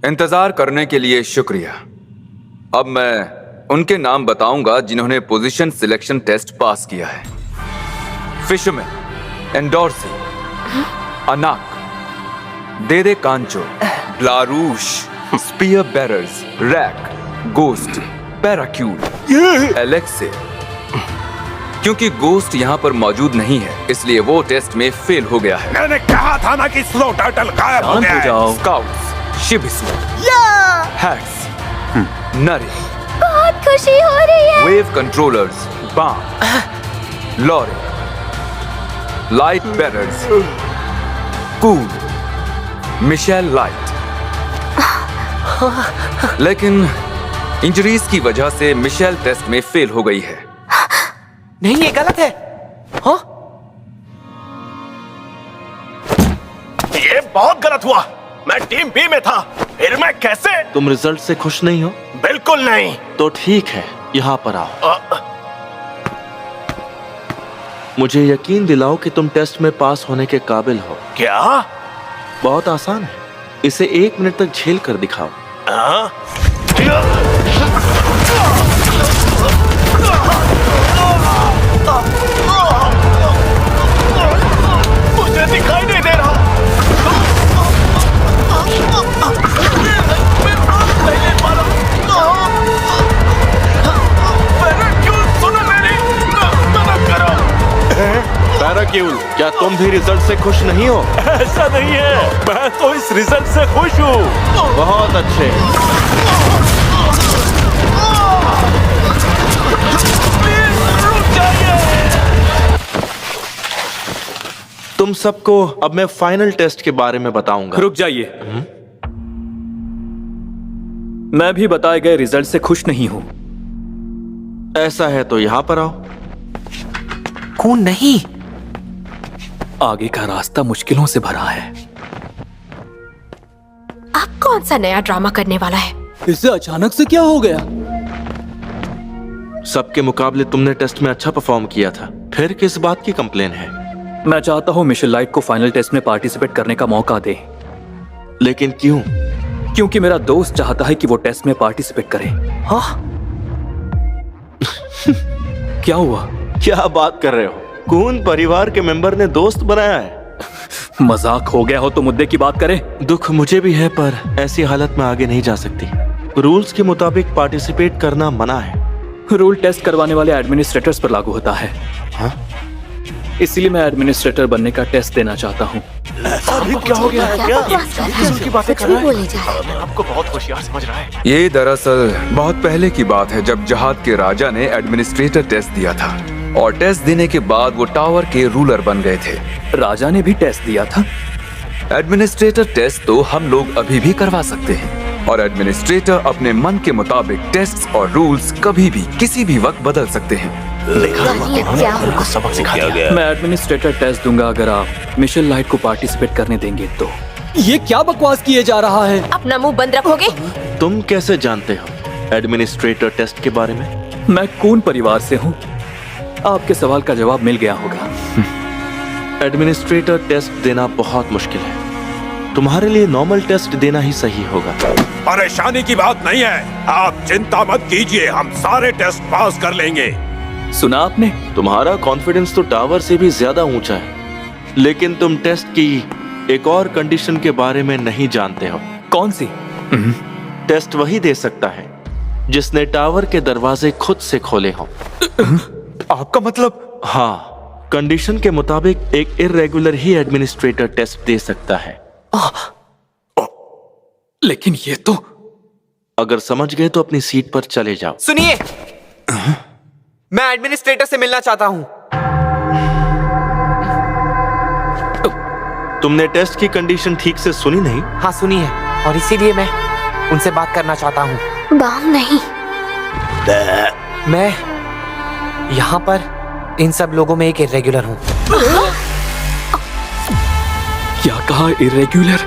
इंतजार करने के लिए शुक्रिया। अब मैं उनके नाम बताऊंगा जिन्होंने पोजीशन सिलेक्शन टेस्ट पास किया है। फिशरमैन, एंडोर्सी, अनाक, देदे कांचो, ब्लारूश, स्पीयर बेरर्स, रैक, गोस्ट, पैराक्यूट, एलेक्से। क्योंकि गोस्ट यहाँ पर मौजूद नहीं है, इसलिए वो टेस्ट में फेल हो गया है। मैंने कहा था ना कि स्लो टर्टल गायब हो गया है। स्काउट्स, शिबिसु, हैट्स, नरी, बहुत खुशी हो रही है। Wave controllers, bam, lorry, light bearers, cool, Michelle light. लेकिन इंजरीज की वजह से मिशेल टेस्ट में फेल हो गई है। नहीं, ये गलत है। हाँ? ये बहुत गलत हुआ। मैं टीम बी में था, फिर मैं कैसे? तुम रिजल्ट से खुश नहीं हो? बिल्कुल नहीं। तो ठीक है, यहाँ पर आओ। मुझे यकीन दिलाओ कि तुम टेस्ट में पास होने के काबिल हो। क्या? बहुत आसान है, इसे 1 मिनट तक झेल कर दिखाओ। मुझे दिखाई नहीं दे रहा। पैराक्यूल, क्या तुम भी रिजल्ट से खुश नहीं हो? ऐसा नहीं है, मैं तो इस रिजल्ट से खुश हूँ। बहुत अच्छे। तुम सबको अब मैं फाइनल टेस्ट के बारे में बताऊंगा। रुक जाइए। मैं भी बताए गए रिजल्ट से खुश नहीं हूं। ऐसा है तो यहां पर आओ। कौन नहीं? आगे का रास्ता मुश्किलों से भरा है। अब कौन सा नया ड्रामा करने वाला है? इसे अचानक से क्या हो गया? सबके मुकाबले तुमने टेस्ट में अच्छा परफॉर्म किया था, फिर किस बात की कंप्लेन है? मैं चाहता हूं मिशेल लाइट को फाइनल टेस्ट में पार्टिसिपेट करने का मौका दे। लेकिन क्यों? क्योंकि मेरा दोस्त चाहता है कि वो टेस्ट में पार्टिसिपेट करे। हाँ? क्या हुआ? क्या बात कर रहे हो? कौन परिवार के मेंबर ने दोस्त बनाया है? मजाक हो गया हो तो मुद्दे की बात करें। दुख मुझे भी है, पर ऐसी हालत में आगे नहीं जा सकती। रूल्स के मुताबिक पार्टिसिपेट करना मना है। रूल टेस्ट करवाने वाले एडमिनिस्ट्रेटर्स पर लागू होता है। हाँ? इसलिए मैं एडमिनिस्ट्रेटर बनने का टेस्ट देना चाहता हूँ। अभी क्या हो गया है? क्या की बातें कर रहा है? आपको बहुत होशियार समझ रहा है। ये दरअसल बहुत पहले की बात है, जब जहाद के राजा ने एडमिनिस्ट्रेटर टेस्ट दिया था और टेस्ट देने के बाद वो टावर के रूलर बन गए थे। राजा ने भी टेस्ट दिया था? एडमिनिस्ट्रेटर टेस्ट तो हम लोग अभी भी करवा सकते हैं और एडमिनिस्ट्रेटर अपने मन के मुताबिक टेस्ट्स और रूल्स कभी भी किसी भी वक्त बदल सकते हैं। सबक सिखा दिया। मैं एडमिनिस्ट्रेटर टेस्ट दूंगा अगर आप मिशेल लाइट को पार्टिसिपेट करने देंगे तो। ये क्या बकवास किए जा रहा है? अपना मुंह बंद रखोगे? तुम कैसे जानते हो एडमिनिस्ट्रेटर टेस्ट के बारे में? मैं कौन परिवार से हूँ? आपके सवाल का जवाब मिल गया होगा। एडमिनिस्ट्रेटर टेस्ट देना बहुत मुश्किल है। तुम्हारे लिए नॉर्मल टेस्ट देना ही सही होगा। परेशानी की बात नहीं है, आप चिंता मत कीजिए, हम सारे टेस्ट पास कर लेंगे। सुना आपने? तुम्हारा कॉन्फिडेंस तो टावर से भी ज्यादा ऊंचा है, लेकिन तुम टेस्ट की एक और कंडीशन के बारे में नहीं जानते हो। कौन सी? टेस्ट वही दे सकता है जिसने टावर के दरवाजे खुद से खोले हों। आपका मतलब? हाँ, कंडीशन के मुताबिक एक इर्रेगुलर ही एडमिनिस्ट्रेटर टेस्ट दे सकता है। लेकिन ये तो... अगर समझ गए तो अपनी सीट पर चले जाओ। सुनिए, मैं एडमिनिस्ट्रेटर से मिलना चाहता हूँ। तुमने टेस्ट की कंडीशन ठीक से सुनी नहीं? हाँ सुनी है, और इसीलिए मैं उनसे बात करना चाहता हूँ। बाम नहीं। मैं यहाँ पर इन सब लोगों में एक इर्रेगुलर हूँ। क्या कहा? इर्रेगुलर?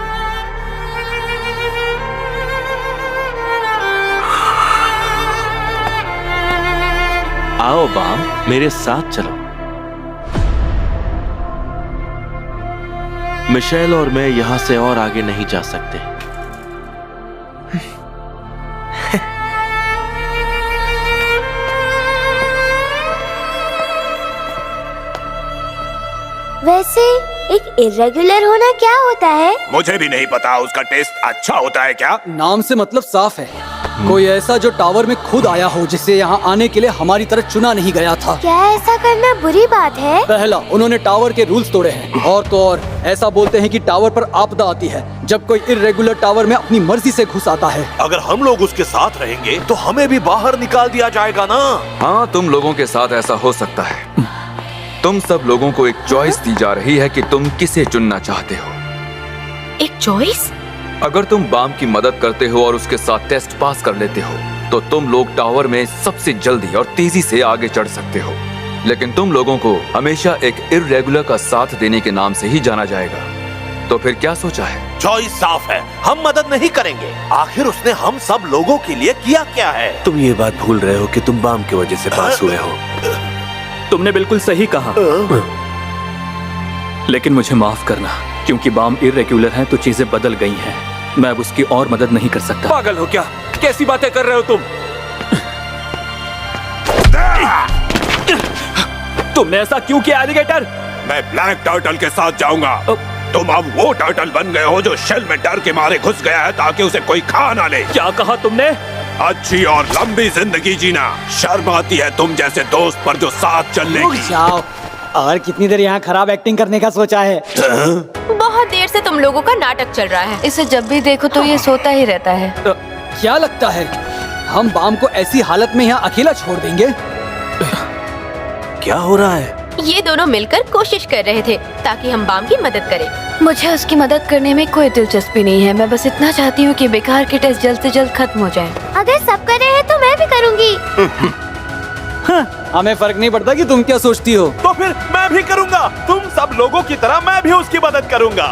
आओ बाम, मेरे साथ चलो। मिशेल और मैं यहां से और आगे नहीं जा सकते। वैसे एक इर्रेगुलर होना क्या होता है? मुझे भी नहीं पता, उसका टेस्ट अच्छा होता है क्या? नाम से मतलब साफ है, कोई ऐसा जो टावर में खुद आया हो, जिसे यहाँ आने के लिए हमारी तरह चुना नहीं गया था। क्या ऐसा करना बुरी बात है? पहला, उन्होंने टावर के रूल्स तोड़े हैं, और तो और ऐसा बोलते हैं कि टावर पर आपदा आती है जब कोई इर्रेगुलर टावर में अपनी मर्जी से घुस आता है। अगर हम लोग उसके साथ रहेंगे तो हमें भी बाहर निकाल दिया जाएगा ना। हाँ, तुम लोगों के साथ ऐसा हो सकता है। तुम सब लोगों को एक चॉइस दी जा रही है कि तुम किसे चुनना चाहते हो। एक चॉइस? अगर तुम बाम की मदद करते हो और उसके साथ टेस्ट पास कर लेते हो तो तुम लोग टावर में सबसे जल्दी और तेजी से आगे चढ़ सकते हो, लेकिन तुम लोगों को हमेशा एक इर्रेगुलर का साथ देने के नाम से ही जाना जाएगा। तो फिर क्या सोचा है? चॉइस साफ है, हम मदद नहीं करेंगे। आखिर उसने हम सब लोगों के लिए किया क्या है? तुम ये बात भूल रहे हो कि तुम बाम की वजह से पास हुए हो। तुमने बिल्कुल सही कहा, लेकिन मुझे माफ करना, क्योंकि बाम इर्रेगुलर हैं तो चीजें बदल गई हैं। मैं अब उसकी और मदद नहीं कर सकता। पागल हो क्या? कैसी बातें कर रहे हो तुम? तुमने ऐसा क्यों किया एलिगेटर? मैं ब्लैक टर्टल के साथ जाऊंगा। तुम अब वो टर्टल बन गए हो जो शेल में डर के मारे घुस गया है ताकि उसे कोई खा ना ले। क्या कहा तुमने? अच्छी और लंबी जिंदगी जीना। शर्म आती है तुम जैसे दोस्त पर जो साथ चलने की। जाओ, और कितनी देर यहाँ खराब एक्टिंग करने का सोचा है? बहुत देर से तुम लोगों का नाटक चल रहा है। इसे जब भी देखो तो ये सोता ही रहता है। क्या लगता है हम बाम को ऐसी हालत में यहाँ अकेला छोड़ देंगे? क्या हो रहा है? ये दोनों मिलकर कोशिश कर रहे थे ताकि हम बाम की मदद करें। मुझे उसकी मदद करने में कोई दिलचस्पी नहीं है। मैं बस इतना चाहती हूँ कि बेकार के टेस्ट जल्द से जल्द खत्म हो जाएं। अगर सब कर रहे हैं तो मैं भी करूँगी। हमें फर्क नहीं पड़ता कि तुम क्या सोचती हो। तो फिर मैं भी करूंगा। तुम सब लोगों की तरह मैं भी उसकी मदद करूंगा।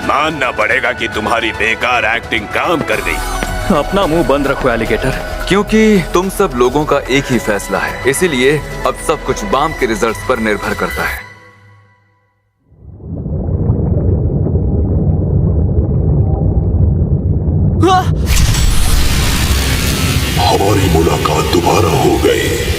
मानना पड़ेगा कि तुम्हारी बेकार एक्टिंग काम कर गई। अपना मुंह बंद रखो एलिगेटर। क्योंकि तुम सब लोगों का एक ही फैसला है, इसीलिए अब सब कुछ बाम के रिजल्ट्स पर निर्भर करता है। हमारी मुलाकात दोबारा हो गई।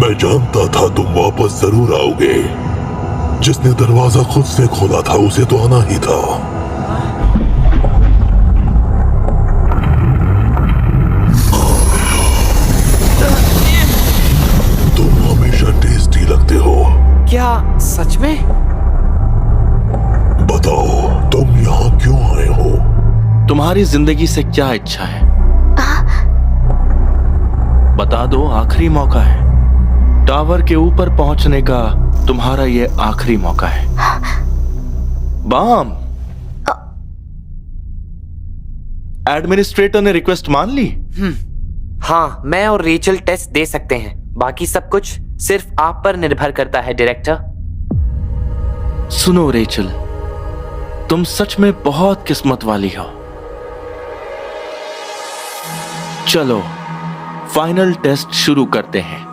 मैं जानता था तुम वापस जरूर आओगे। जिसने दरवाजा खुद से खोला था उसे तो आना ही था। तुम हमेशा टेस्टी लगते हो। क्या सच में? बताओ तुम यहाँ क्यों आए हो? तुम्हारी जिंदगी से क्या इच्छा है? बता दो, आखिरी मौका है। टावर के ऊपर पहुंचने का तुम्हारा ये आखिरी मौका है। बाम, एडमिनिस्ट्रेटर ने रिक्वेस्ट मान ली? हाँ, मैं और रेचल टेस्ट दे सकते हैं। बाकी सब कुछ सिर्फ आप पर निर्भर करता है डायरेक्टर। सुनो रेचल, तुम सच में बहुत किस्मत वाली हो। चलो फाइनल टेस्ट शुरू करते हैं।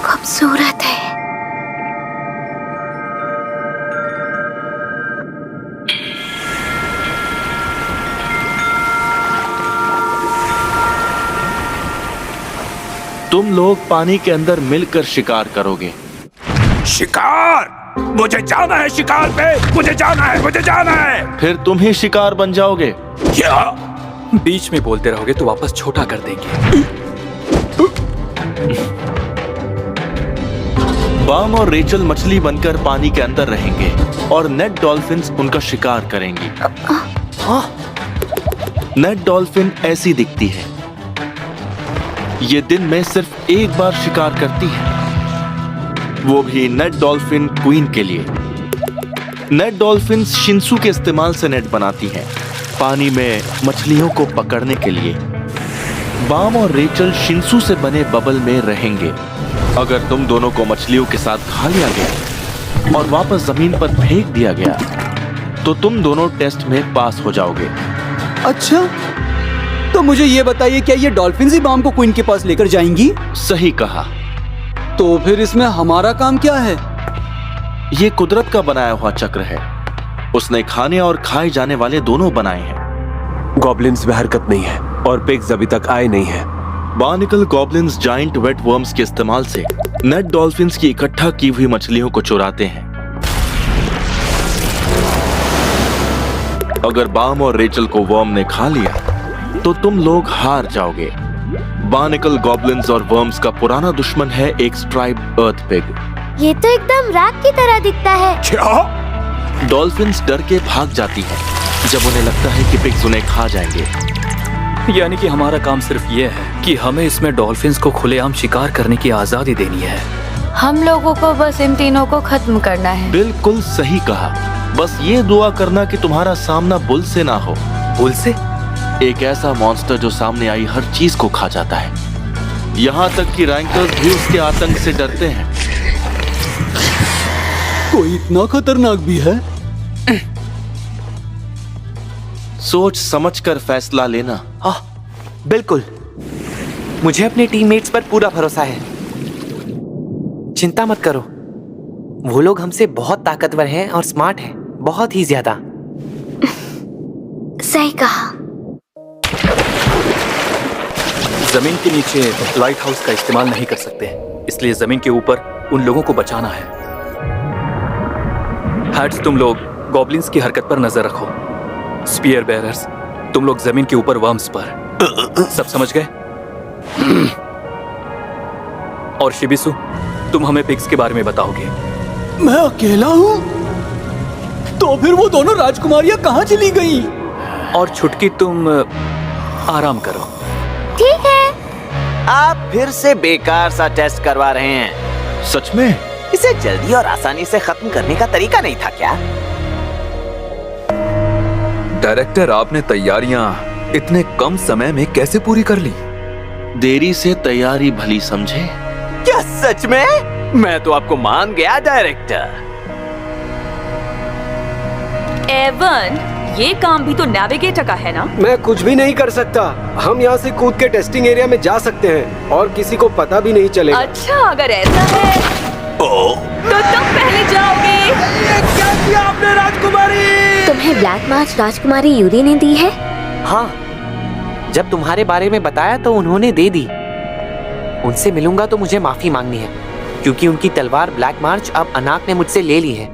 खूबसूरत है। तुम लोग पानी के अंदर मिलकर शिकार करोगे। शिकार? मुझे जाना है शिकार पे। मुझे जाना है, मुझे जाना है। फिर तुम ही शिकार बन जाओगे। क्या? बीच में बोलते रहोगे तो वापस छोटा कर देंगे। बाम और रेचल मछली बनकर पानी के अंदर रहेंगे और नेट डॉल्फिन्स उनका शिकार करेंगी। नेट डॉल्फिन ऐसी दिखती है। ये दिन में सिर्फ एक बार शिकार करती है, वो भी नेट डॉल्फिन क्वीन के लिए। नेट डॉल्फिन शिंसू के इस्तेमाल से नेट बनाती हैं, पानी में मछलियों को पकड़ने के लिए। बाम और रेचल शिंसू से बने बबल में रहेंगे। अगर तुम दोनों को मछलियों के साथ खा लिया गया और वापस जमीन पर फेंक दिया गया तो तुम दोनों टेस्ट में पास हो जाओगे। अच्छा, तो मुझे ये बताइए, क्या ये डॉल्फिन ही बाम को क्वीन के पास लेकर जाएंगी? सही कहा। तो फिर इसमें हमारा काम क्या है? ये कुदरत का बनाया हुआ चक्र है। उसने खाने और खाए जाने वाले दोनों बनाए हैं। गॉब्लिन्स में हरकत नहीं है और पिग्स अभी तक आए नहीं हैं। Barnacle goblins giant wet worms के इस्तेमाल से नेट डॉल्फिन्स की इकट्ठा की हुई मछलियों को चुराते हैं। अगर बाम और रेचल को वर्म ने खा लिया तो तुम लोग हार जाओगे। बार्निकल गॉब्लिन्स और वर्म्स का पुराना दुश्मन है एक स्ट्राइप्ड अर्थ पिग। ये तो एकदम रात की तरह दिखता है। क्या? डॉल्फिन्स डर के भाग जाती हैं जब उन्हें लगता है कि पिग्स उन्हें खा जाएंगे। यानी कि हमारा काम सिर्फ ये है कि हमें इसमें डॉल्फिन्स को खुलेआम शिकार करने की आजादी देनी है। हम लोगों को बस इन तीनों को खत्म करना है। बिल्कुल सही कहा। बस ये दुआ करना कि तुम्हारा सामना बुल से ना हो। बुल से? एक ऐसा मॉन्स्टर जो सामने आई हर चीज को खा जाता है। यहाँ तक कि रैंकर्स भी उसके आतंक से डरते हैं। कोई इतना खतरनाक भी है? सोच समझकर फैसला लेना। बिल्कुल, मुझे अपने टीममेट्स पर पूरा भरोसा है। चिंता मत करो, वो लोग हमसे बहुत ताकतवर हैं और स्मार्ट हैं, बहुत ही ज्यादा। सही कहा। जमीन के नीचे लाइट हाउस का इस्तेमाल नहीं कर सकते, इसलिए जमीन के ऊपर उन लोगों को बचाना है। हैट्स, तुम लोग गॉब्लिन्स की हरकत पर नजर रखो। स्पीयर बेयरर्स, तुम लोग जमीन के ऊपर वर्म्स पर। सब समझ गए? और शिबिसु, तुम हमें पिग्स के बारे में बताओगे। मैं अकेला हूँ? तो फिर वो दोनों राजकुमारियां कहाँ चली गई? और छुटकी, तुम आराम करो। ठीक है। आप फिर से बेकार सा टेस्ट करवा रहे हैं। सच में? इसे जल्दी और आसानी से खत्म करने का तरीका नहीं था क्या? डायरेक्टर, आपने तैयारियां इतने कम समय में कैसे पूरी कर ली? देरी से तैयारी भली समझे। क्या सच में? मैं तो आपको मान गया डायरेक्टर। एवन, ये काम भी तो नेविगेटर का है ना? मैं कुछ भी नहीं कर सकता। हम यहाँ से कूद के टेस्टिंग एरिया में जा सकते हैं और किसी को पता भी नहीं चलेगा। अच्छा, अगर ऐसा है तो तुम पहले जाओगे। ये क्या किया आपने राजकुमारी? तुम्हें ब्लैक मार्च राजकुमारी यूरी ने दी है? हाँ, जब तुम्हारे बारे में बताया तो उन्होंने दे दी। उनसे मिलूंगा तो मुझे माफी मांगनी है, क्योंकि उनकी तलवार ब्लैक मार्च अब अनाक ने मुझसे ले ली है।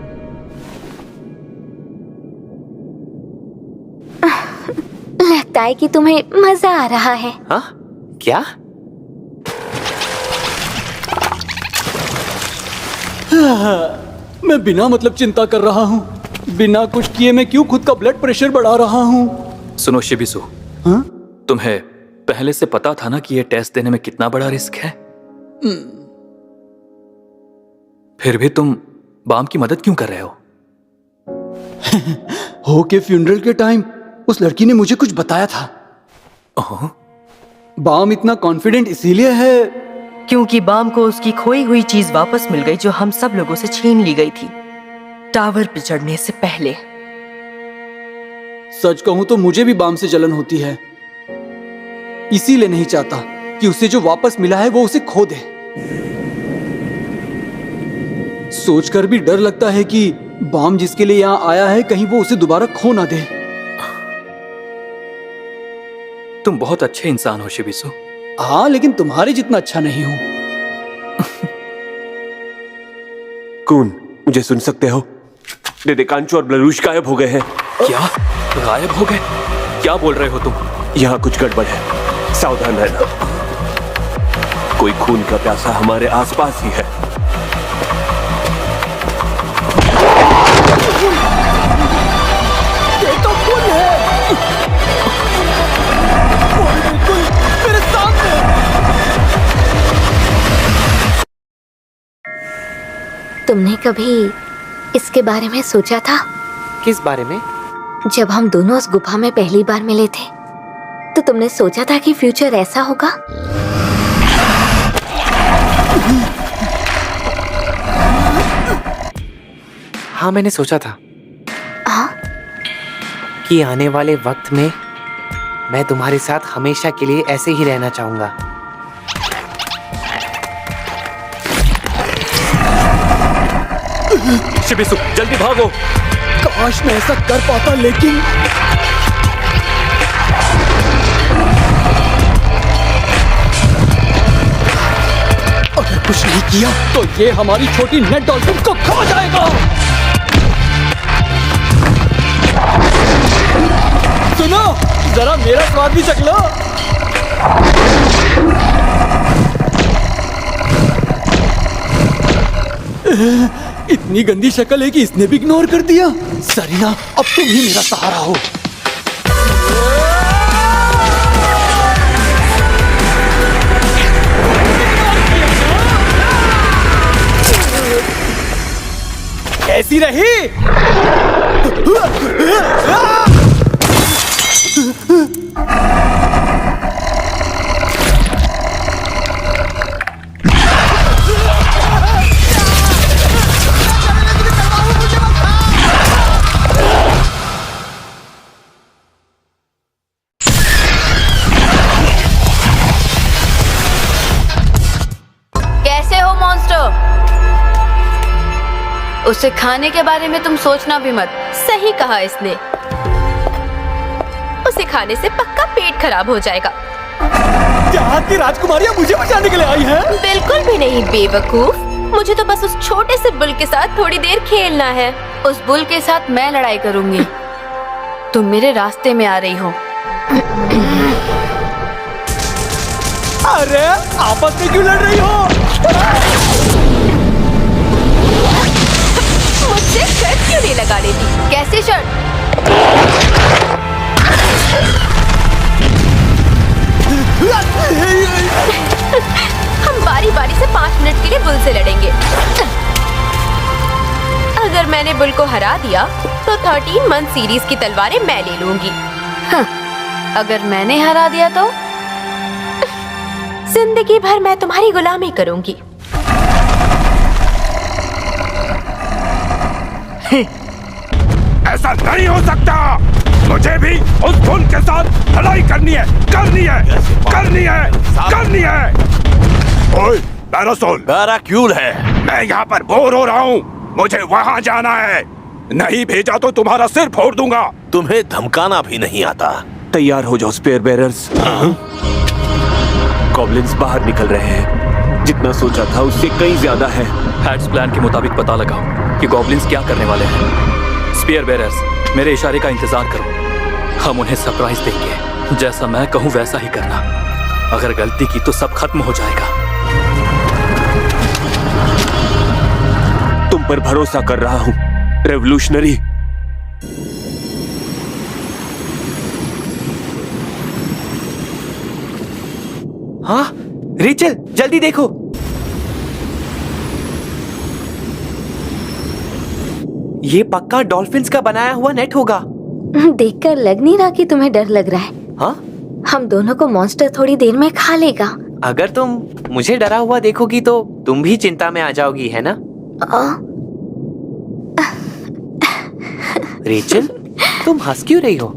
लगता है कि तुम्हें मजा आ रहा है। हाँ? क्या? मैं बिना मतलब चिंता कर रहा हूँ। बिना कुछ किए मैं क्यों खुद का ब्लड प्रेशर बढ़ा रहा हूँ? सुनो शिबिसु, हाँ? तुम्हें पहले से पता था ना कि ये टेस्ट देने में कितना बड़ा रिस्क है? फिर भी तुम बाम की मदद क्यों कर रहे हो? हो के फ्यूनरल के टाइम उस लड़की ने मुझे कुछ बताया था। बाम इतना कॉन्फिडेंट इसीलिए है क्योंकि बाम को उसकी खोई हुई चीज वापस मिल गई जो हम सब लोगों से छीन ली गई थी टावर पे चढ़ने से पहले। सच कहूं तो मुझे भी बाम से जलन होती है, इसीलिए नहीं चाहता कि उसे जो वापस मिला है वो उसे खो दे। सोचकर भी डर लगता है कि बाम जिसके लिए यहाँ आया है कहीं वो उसे दोबारा खो ना दे। तुम बहुत अच्छे इंसान हो शिबिसु। हाँ, लेकिन तुम्हारे जितना अच्छा नहीं हूं। कून, मुझे सुन सकते हो? डेडेकांचो और ब्लरूश गायब हो गए हैं। क्या? गायब हो गए? क्या बोल रहे हो तुम? यहाँ कुछ गड़बड़ है, सावधान रहना। कोई खून का प्यासा हमारे आसपास ही है। ये तो खून है। बिल्कुल मेरे सामने। तुमने कभी इसके बारे में सोचा था? किस बारे में? जब हम दोनों उस गुफा में पहली बार मिले थे तो तुमने सोचा था कि फ्यूचर ऐसा होगा? हाँ, मैंने सोचा था। हाँ? कि आने वाले वक्त में मैं तुम्हारे साथ हमेशा के लिए ऐसे ही रहना चाहूंगा। शिबिसु, जल्दी भागो। काश मैं ऐसा कर पाता, लेकिन अगर कुछ नहीं किया तो ये हमारी छोटी नेट डॉल्फिन को खा जाएगा। सुनो, जरा मेरा स्वाद भी चख लो। इतनी गंदी शक्ल है कि इसने भी इग्नोर कर दिया। सरीना, अब तुम ही मेरा सहारा हो। कैसी रही? कैसे हो मॉन्स्टर? उसे खाने के बारे में तुम सोचना भी मत। सही कहा इसने। उसे खाने से पक्का पेट खराब हो जाएगा। यहाँ की राजकुमारियाँ मुझे बचाने के लिए आई हैं? बिल्कुल भी नहीं बेवकूफ। मुझे तो बस उस छोटे से बुल के साथ थोड़ी देर खेलना है। उस बुल के साथ मैं लड़ाई करूंगी। तुम मेरे रास्ते में आ रही हो। अरे आपस में क्यों लड़ रही हो? मुझसे शर्त क्यों नहीं लगा लेती? कैसी शर्त? हम बारी बारी से 5 मिनट के लिए बुल से लड़ेंगे। अगर मैंने बुल को हरा दिया तो 13 मंथ सीरीज की तलवारें मैं ले लूंगी। अगर मैंने हरा दिया तो जिंदगी भर मैं तुम्हारी गुलामी करूंगी। ऐसा नहीं हो सकता। मुझे भी उस बुल के साथ लड़ाई करनी है, करनी है, करनी है, करनी है। ओए, पैरासोल। पैराक्यूल है। मैं यहाँ पर बोर हो रहा हूँ। मुझे वहाँ जाना है। नहीं भेजा तो तुम्हारा सिर फोड़ दूंगा। तुम्हें धमकाना भी नहीं आता। तैयार हो जाओ स्पेयर बेरर्स। गॉब्लिन्स बाहर निकल रहे हैं। जितना सोचा था उससे कहीं ज्यादा है। हैट्स प्लान के मुताबिक पता लगाओ कि गॉब्लिन्स क्या करने वाले हैं। स्पेयर बेरर्स, मेरे इशारे का इंतजार करो। हम उन्हें सरप्राइज देंगे। जैसा मैं कहूँ वैसा ही करना। अगर गलती की तो सब खत्म हो जाएगा। तुम पर भरोसा कर रहा हूँ रेवोल्यूशनरी। हाँ रेचल, जल्दी देखो। ये पक्का डॉल्फिन्स का बनाया हुआ नेट होगा। देखकर लग नहीं रहा कि तुम्हें डर लग रहा है। हाँ? हम दोनों को मॉन्स्टर थोड़ी देर में खा लेगा। अगर तुम मुझे डरा हुआ देखोगी तो तुम भी चिंता में आ जाओगी, है ना? रेचल, तुम हंस क्यों रही हो?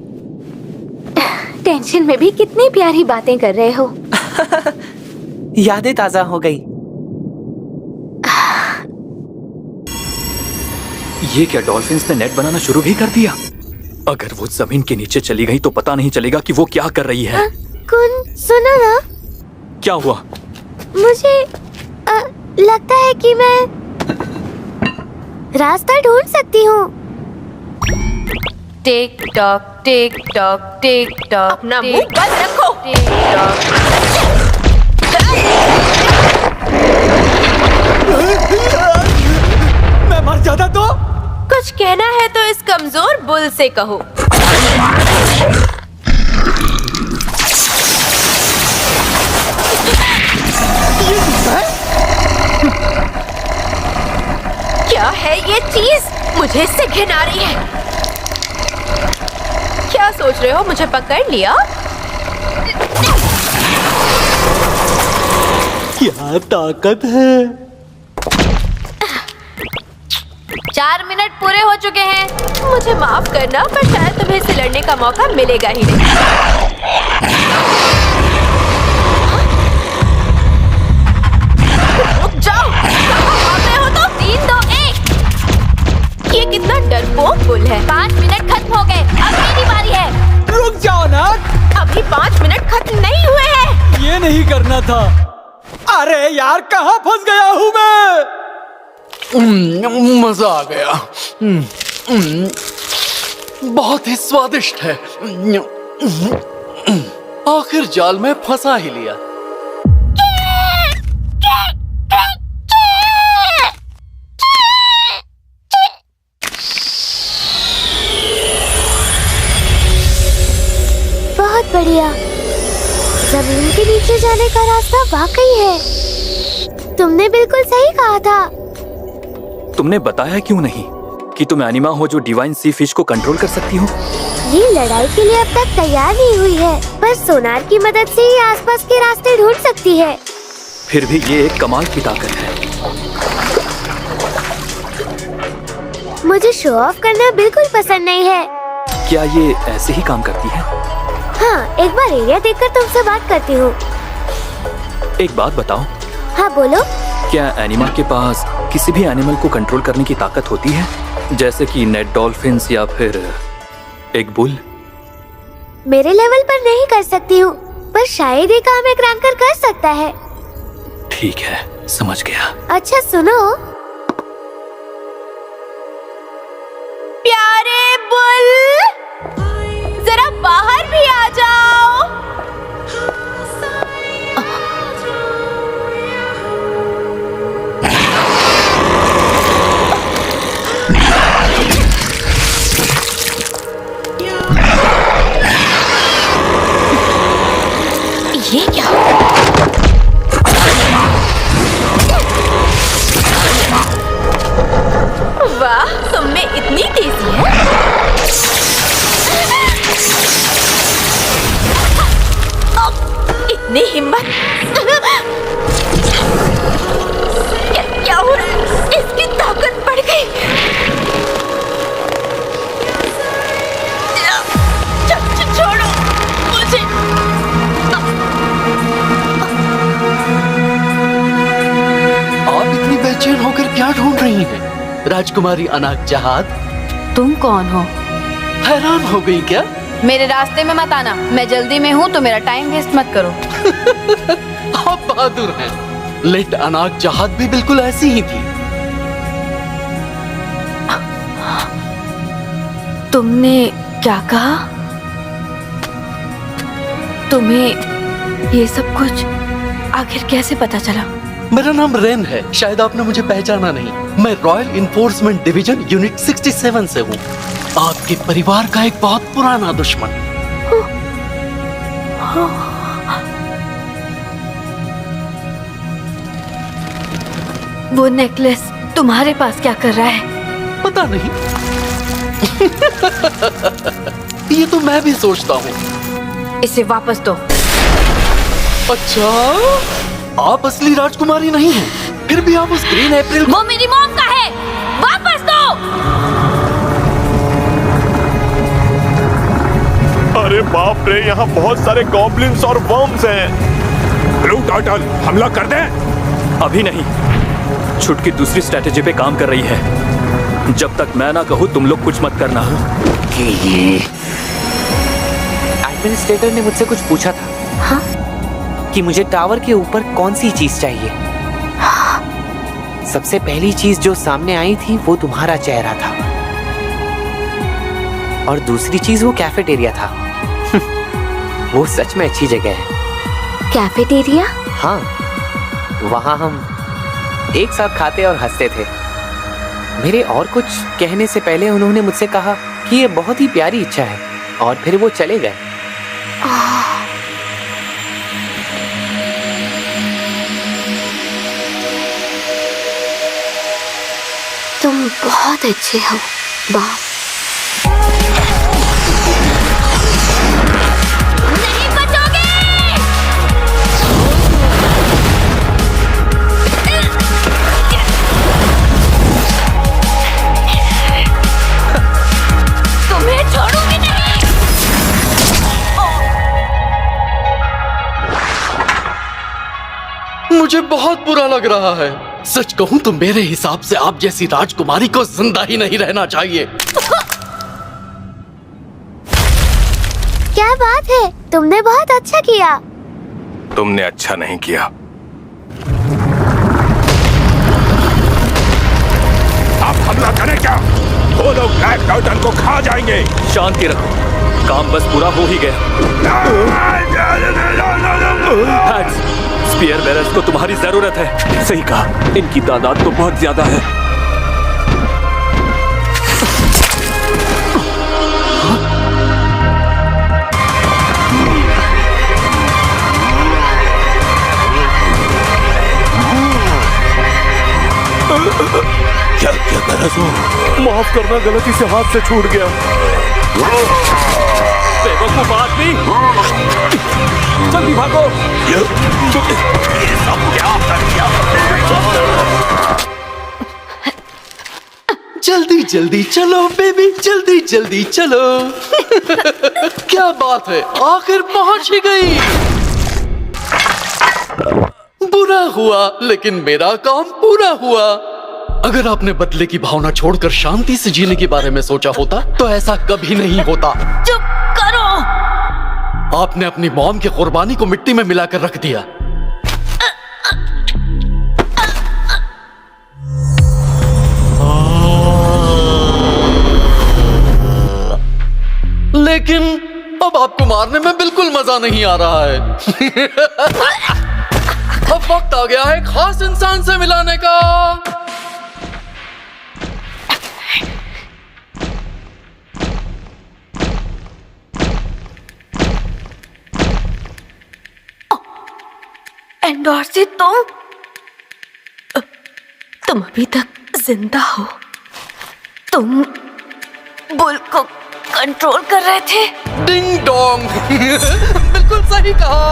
टेंशन में भी कितनी प्यारी बातें कर रहे हो। यादें ताजा हो गई। ये क्या, डॉल्फिन्स ने नेट बनाना शुरू भी कर दिया? अगर वो जमीन के नीचे चली गई तो पता नहीं चलेगा कि वो क्या कर रही है। कुन, सुनो ना। क्या हुआ? मुझे लगता है कि मैं रास्ता ढूंढ सकती हूँ। Tick tock tick tock tick tock. अपना मुंह बंद रखो। Tick tock. मैं मर जाता तो? कुछ कहना है तो इस कमजोर बुल से कहो। क्या है ये चीज? मुझे इससे घिन आ रही है। क्या सोच रहे हो, मुझे पकड़ लिया? क्या ताकत है। 4 मिनट पूरे हो चुके हैं। मुझे माफ करना, पर शायद तुम्हें इससे लड़ने का मौका मिलेगा ही नहीं। रुक जाओ। भाग रहे हो तो 3, 2, 1। ये कितना डरपोक बुल है। 5 मिनट खत्म हो गए। अब मेरी बारी है। रुक जाओ ना। अभी 5 मिनट खत्म नहीं हुए हैं। ये नहीं करना था। अरे यार कहाँ फंस गया हूँ मैं? मजा आ गया। बहुत ही स्वादिष्ट है। आखिर जाल में फंसा ही लिया। बहुत बढ़िया। जमीन के नीचे जाने का रास्ता वाकई है। तुमने बिल्कुल सही कहा था। तुमने बताया क्यों नहीं कि तुम एनिमा हो जो डिवाइन सी फिश को कंट्रोल कर सकती हो? ये लड़ाई के लिए अब तक तैयार नहीं हुई है, पर सोनार की मदद से ही आसपास के रास्ते ढूंढ सकती है। फिर भी ये एक कमाल की ताकत है। मुझे शो ऑफ करना बिल्कुल पसंद नहीं है। क्या ये ऐसे ही काम करती है? हाँ, एक बार एरिया देखकर तुमसे बात करती हूँ। एक बात बताओ। हाँ बोलो। क्या एनिमा के पास किसी भी एनिमल को कंट्रोल करने की ताकत होती है, जैसे कि नेट डॉल्फिन्स या फिर एक बुल? मेरे लेवल पर नहीं कर सकती हूँ, पर शायद ये काम एक रैंकर कर सकता है। ठीक है, समझ गया। अच्छा सुनो, प्यारे बुल, जरा बाहर भी आ जाओ। ये क्या? वाह, तुम में इतनी तेजी है। इतनी हिम्मत। क्या हो रहा है? इसकी ताकत बढ़ गई। छोड़ो मुझे। आप इतनी बेचैन होकर क्या ढूंढ रही हैं? राजकुमारी अनाक जहाद। तुम कौन हो? हैरान हो गई क्या? मेरे रास्ते में मत आना। मैं जल्दी में हूँ, तो मेरा टाइम वेस्ट मत करो। आप बहादुर हैं। लेट अनाक जहाद भी बिल्कुल ऐसी ही थी। तुमने क्या कहा? तुम्हें ये सब कुछ आखिर कैसे पता चला? मेरा नाम रेन है, शायद आपने मुझे पहचाना नहीं। मैं रॉयल इन्फोर्समेंट डिवीजन यूनिट 67 से हूँ, आपके परिवार का एक बहुत पुराना दुश्मन। वो नेकलेस तुम्हारे पास क्या कर रहा है? पता नहीं। ये तो मैं भी सोचता हूँ। इसे वापस दो। अच्छा, आप असली राजकुमारी नहीं हैं, फिर भी आप उस ग्रीन अप्रैल। वो मेरी मॉम का है, वापस दो। अरे बाप रे, यहाँ बहुत सारे गॉब्लिन्स और वर्म्स हैं। ब्लू टर्टल, हमला कर दें? अभी नहीं, छुटकी दूसरी स्ट्रेटेजी पे काम कर रही है। जब तक मैं ना कहूँ तुम लोग कुछ मत करना। एडमिनिस्ट्रेटर ने मुझसे कुछ पूछा था। हाँ? कि मुझे टावर के ऊपर कौन सी चीज चाहिए। सबसे पहली चीज जो सामने आई थी वो तुम्हारा चेहरा था, और दूसरी चीज वो कैफेटेरिया था। वो सच में अच्छी जगह है। कैफेटेरिया? हाँ, वहां हम एक साथ खाते और हंसते थे। मेरे और कुछ कहने से पहले उन्होंने मुझसे कहा कि ये बहुत ही प्यारी इच्छा है, और फिर वो चले गए। तुम बहुत अच्छे हो बाप। नहीं बचोगे। तुम्हें छोड़ूंगी नहीं। मुझे बहुत बुरा लग रहा है। सच कहूं तो मेरे हिसाब से आप जैसी राजकुमारी को जिंदा ही नहीं रहना चाहिए। क्या बात है, तुमने बहुत अच्छा किया। तुमने अच्छा नहीं किया। वो लोग ब्लैक टर्टल को खा जाएंगे। शांति रखो, काम बस पूरा हो ही गया। हैट्स, स्पीयर बेरर्स को तुम्हारी जरूरत है। सही कहा, इनकी तादाद तो बहुत ज्यादा है। क्या क्या कर रहे हो? माफ करना, गलती से हाथ से छूट गया। बेवकूफ आदमी, जल्दी भागो। ये सब क्या कर दिया? जल्दी जल्दी चलो बेबी, जल्दी जल्दी चलो। क्या बात है, आखिर पहुंच ही गई। बुरा हुआ लेकिन मेरा काम पूरा हुआ। अगर आपने बदले की भावना छोड़कर शांति से जीने के बारे में सोचा होता तो ऐसा कभी नहीं होता। चुप करो। आपने अपनी मॉम की कुर्बानी को मिट्टी में मिलाकर रख दिया। लेकिन अब आपको मारने में बिल्कुल मजा नहीं आ रहा है। अब वक्त आ गया है खास इंसान से मिलाने का। एंडोर्सी, तुम अभी तक जिंदा हो। तुम बुल को कंट्रोल कर रहे थे। Ding dong. बिल्कुल सही कहा।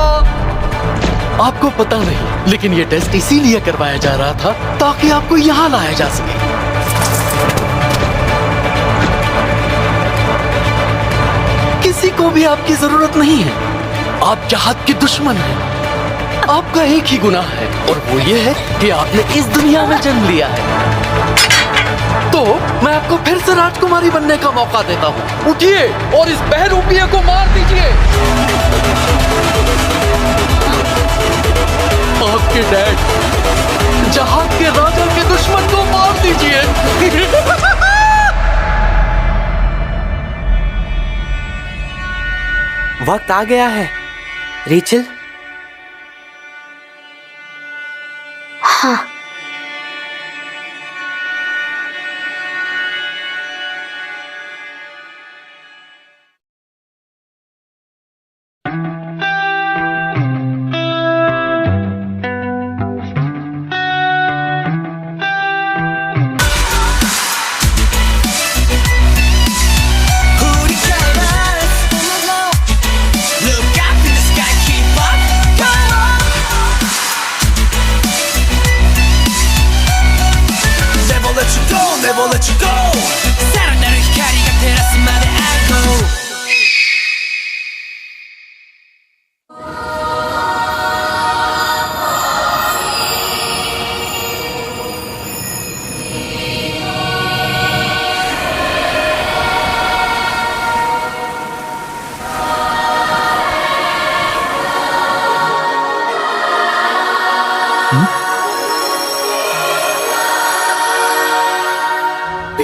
आपको पता नहीं, लेकिन ये टेस्ट इसीलिए करवाया जा रहा था ताकि आपको यहाँ लाया जा सके। किसी को भी आपकी जरूरत नहीं है। आप जहाद के दुश्मन हैं। आपका एक ही गुनाह है और वो ये है कि आपने इस दुनिया में जन्म लिया है। तो मैं आपको फिर से राजकुमारी बनने का मौका देता हूँ। उठिए और इस बहरूपिये को मार दीजिए। आपके डैड जहाज के राजा के दुश्मन को मार दीजिए। वक्त आ गया है रेचल। हाँ,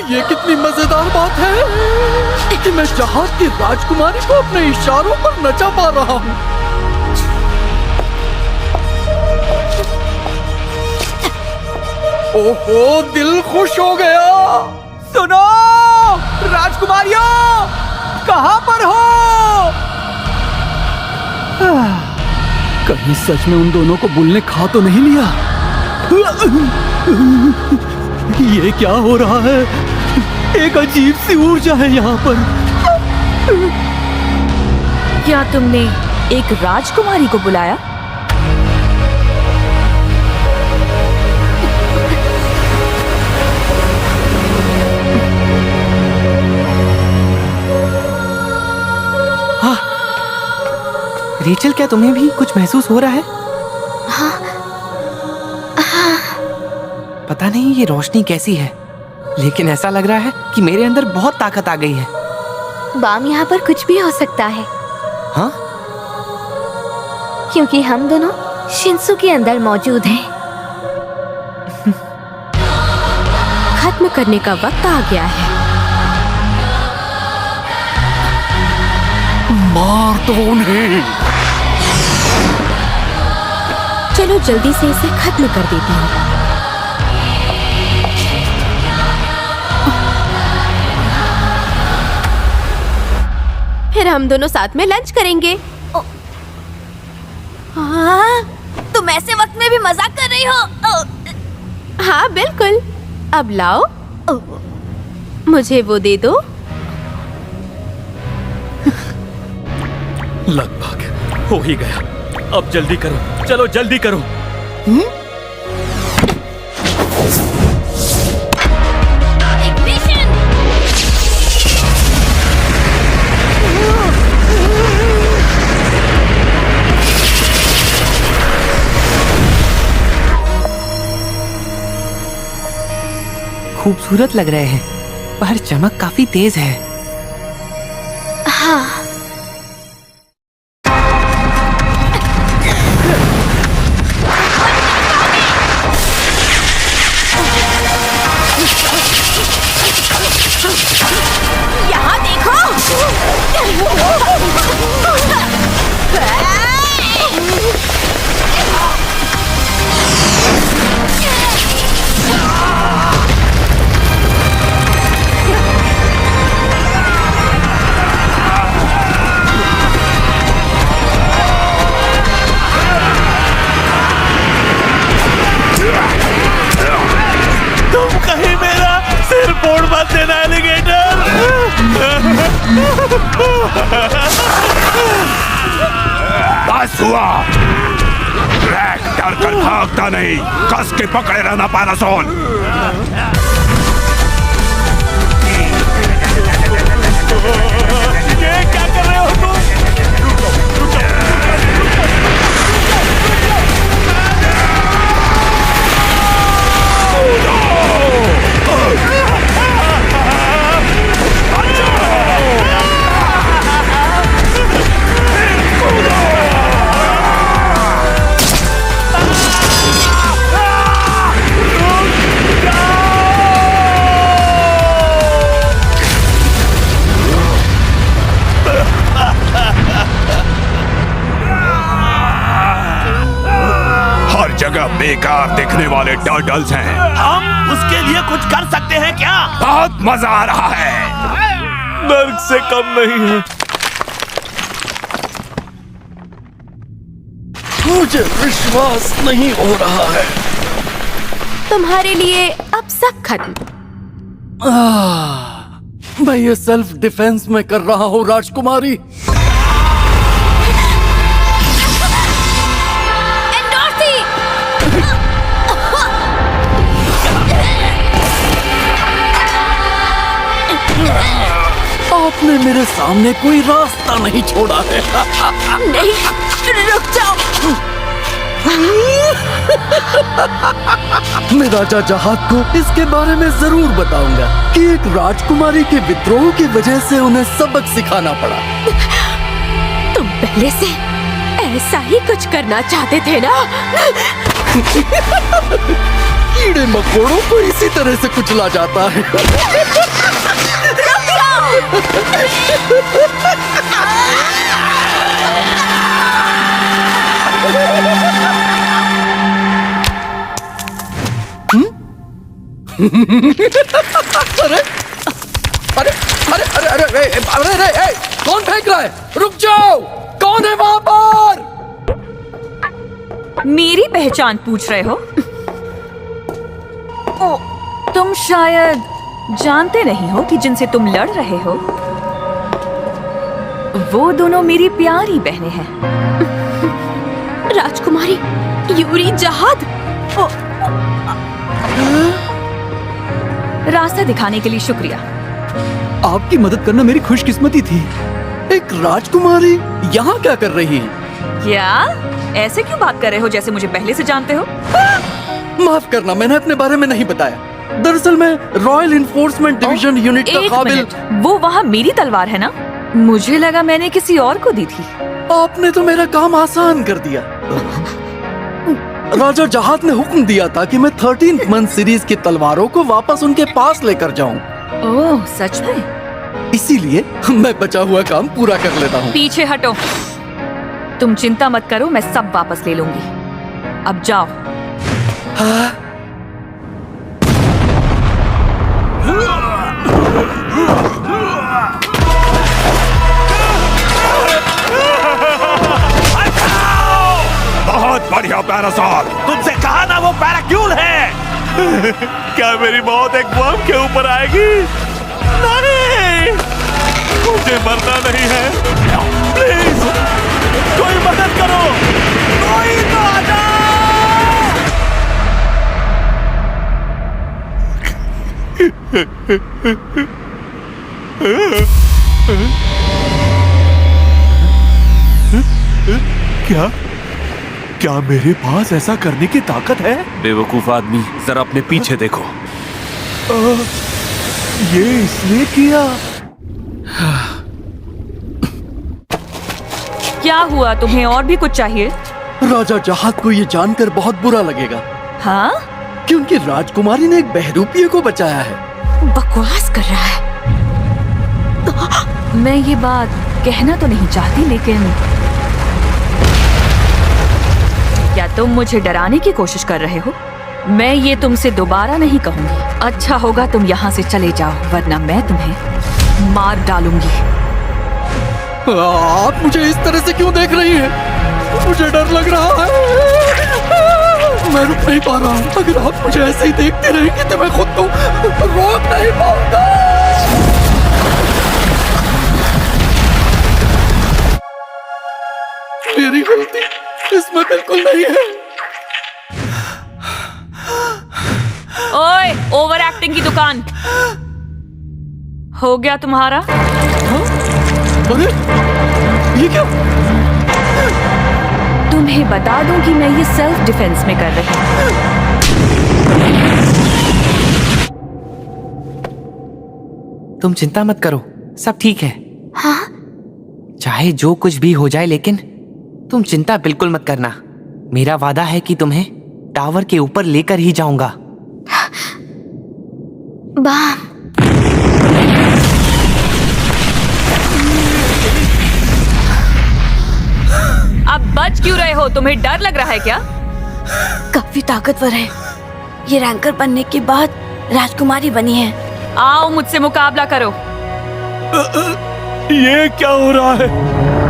ये कितनी मजेदार बात है कि मैं जहाज की राजकुमारी को अपने इशारों पर नचा पा रहा हूँ। ओहो, दिल खुश हो गया। सुनो राजकुमारियों, कहां पर हो? कहीं सच में उन दोनों को बुल ने खा तो नहीं लिया? ये क्या हो रहा है? एक अजीब सी ऊर्जा है यहाँ पर। क्या तुमने एक राजकुमारी को बुलाया? हाँ, रेचल, क्या तुम्हें भी कुछ महसूस हो रहा है? हाँ, हाँ। पता नहीं ये रोशनी कैसी है, लेकिन ऐसा लग रहा है कि मेरे अंदर बहुत ताकत आ गई है। बाम, यहाँ पर कुछ भी हो सकता है। हाँ? क्योंकि हम दोनों शिन्सू के अंदर मौजूद हैं। खत्म करने का वक्त आ गया है। मार दो उन्हें। चलो जल्दी से इसे खत्म कर देती हूँ। फिर हम दोनों साथ में लंच करेंगे। हाँ, तुम ऐसे वक्त में भी मजाक कर रही हो? हाँ बिल्कुल। अब लाओ, मुझे वो दे दो। लगभग हो ही गया। अब जल्दी करो, चलो जल्दी करो। खूबसूरत लग रहे हैं, पर चमक काफी तेज है। हाँ। यहाँ देखो। तुम कहीं मेरा सिर फोड़ मत देना एलिगेटर। बस हुआ। रैक डर कर भागता नहीं, कस के पकड़े रहना पैरासोन। ये क्या कर रहे हो तुम? हर जगह बेकार दिखने वाले टर्टल्स हैं। हम उसके लिए कुछ कर सकते हैं क्या? बहुत मजा आ रहा है। नर्क से कम नहीं है। मुझे विश्वास नहीं हो रहा है। तुम्हारे लिए अब सब खत्म। मैं ये सेल्फ डिफेंस में कर रहा हूँ राजकुमारी। आपने मेरे सामने कोई रास्ता नहीं छोड़ा है। नहीं, रुक जाओ। मैं राजा जहाद को इसके बारे में जरूर बताऊंगा कि एक राजकुमारी के विद्रोह की वजह से उन्हें सबक सिखाना पड़ा। तुम पहले से ऐसा ही कुछ करना चाहते थे ना? कीड़े मकोड़ों को इसी तरह से कुचला जाता है। अरे अरे अरे अरे अरे अरे अरे अरे कौन फेंक रहा है? रुक जाओ, कौन है वहां पर? मेरी पहचान पूछ रहे हो? ओ, तुम शायद जानते नहीं हो कि जिनसे तुम लड़ रहे हो वो दोनों मेरी प्यारी बहनें हैं। राजकुमारी यूरी जहाद। रास्ता दिखाने के लिए शुक्रिया। आपकी मदद करना मेरी खुशकिस्मती थी। एक राजकुमारी यहाँ क्या कर रही है? क्या ऐसे क्यों बात कर रहे हो जैसे मुझे पहले से जानते हो? माफ करना, मैंने अपने बारे में नहीं बताया। दरअसल मैं रॉयल इन्फोर्समेंट डिवीजन यूनिट का काबिल। वो वहाँ मेरी तलवार है ना? मुझे लगा मैंने किसी और को दी थी। आपने तो मेरा काम आसान कर दिया। राजा जहाद ने हुक्म दिया था कि मैं 13th मंथ सीरीज की तलवारों को वापस उनके पास लेकर जाऊं। ओह सच में? इसीलिए मैं बचा हुआ काम पूरा कर लेता हूँ। पीछे हटो। तुम चिंता मत करो, मैं सब वापस ले लूंगी। अब जाओ। बहुत बढ़िया पैरासॉल। तुमसे कहा ना वो पैराक्यूल है। क्या मेरी मौत एक बम के ऊपर आएगी? नहीं, मुझे मरना नहीं है। प्लीज कोई मदद करो, कोई तो आ जाओ। क्या क्या मेरे पास ऐसा करने की ताकत है? बेवकूफ आदमी, जरा अपने पीछे देखो। ये इसने किया। क्या हुआ? तुम्हें और भी कुछ चाहिए? राजा जहाद को ये जानकर बहुत बुरा लगेगा। हाँ? कि उनकी राजकुमारी ने एक बहरूपिये को बचाया है। बकवास कर रहा है। मैं ये बात कहना तो नहीं चाहती, लेकिन क्या तुम मुझे डराने की कोशिश कर रहे हो? मैं ये तुमसे दोबारा नहीं कहूंगी। अच्छा होगा तुम यहाँ से चले जाओ, वरना मैं तुम्हें मार डालूंगी। आप मुझे इस तरह से क्यों देख रही हैं? मुझे डर लग रहा है। मैं रुक नहीं पा रहा हूँ। अगर आप मुझे ऐसे ही देखते रहेंगे तो मैं खुद को रोक नहीं पाऊंगा। मेरी गलती इसमें बिल्कुल नहीं है। ओए, ओवर एक्टिंग की दुकान। हो गया तुम्हारा? अरे ये क्या? तुम्हें बता दूं कि मैं ये सेल्फ डिफेंस में कर रही हूँ। तुम चिंता मत करो, सब ठीक है। हाँ? चाहे जो कुछ भी हो जाए, लेकिन तुम चिंता बिल्कुल मत करना। मेरा वादा है कि तुम्हें टावर के ऊपर लेकर ही जाऊंगा। बाम। अब बच क्यों रहे हो? तुम्हें डर लग रहा है क्या? काफी ताकतवर है। ये रैंकर बनने के बाद राजकुमारी बनी है। आओ मुझसे मुकाबला करो। ये क्या हो रहा है?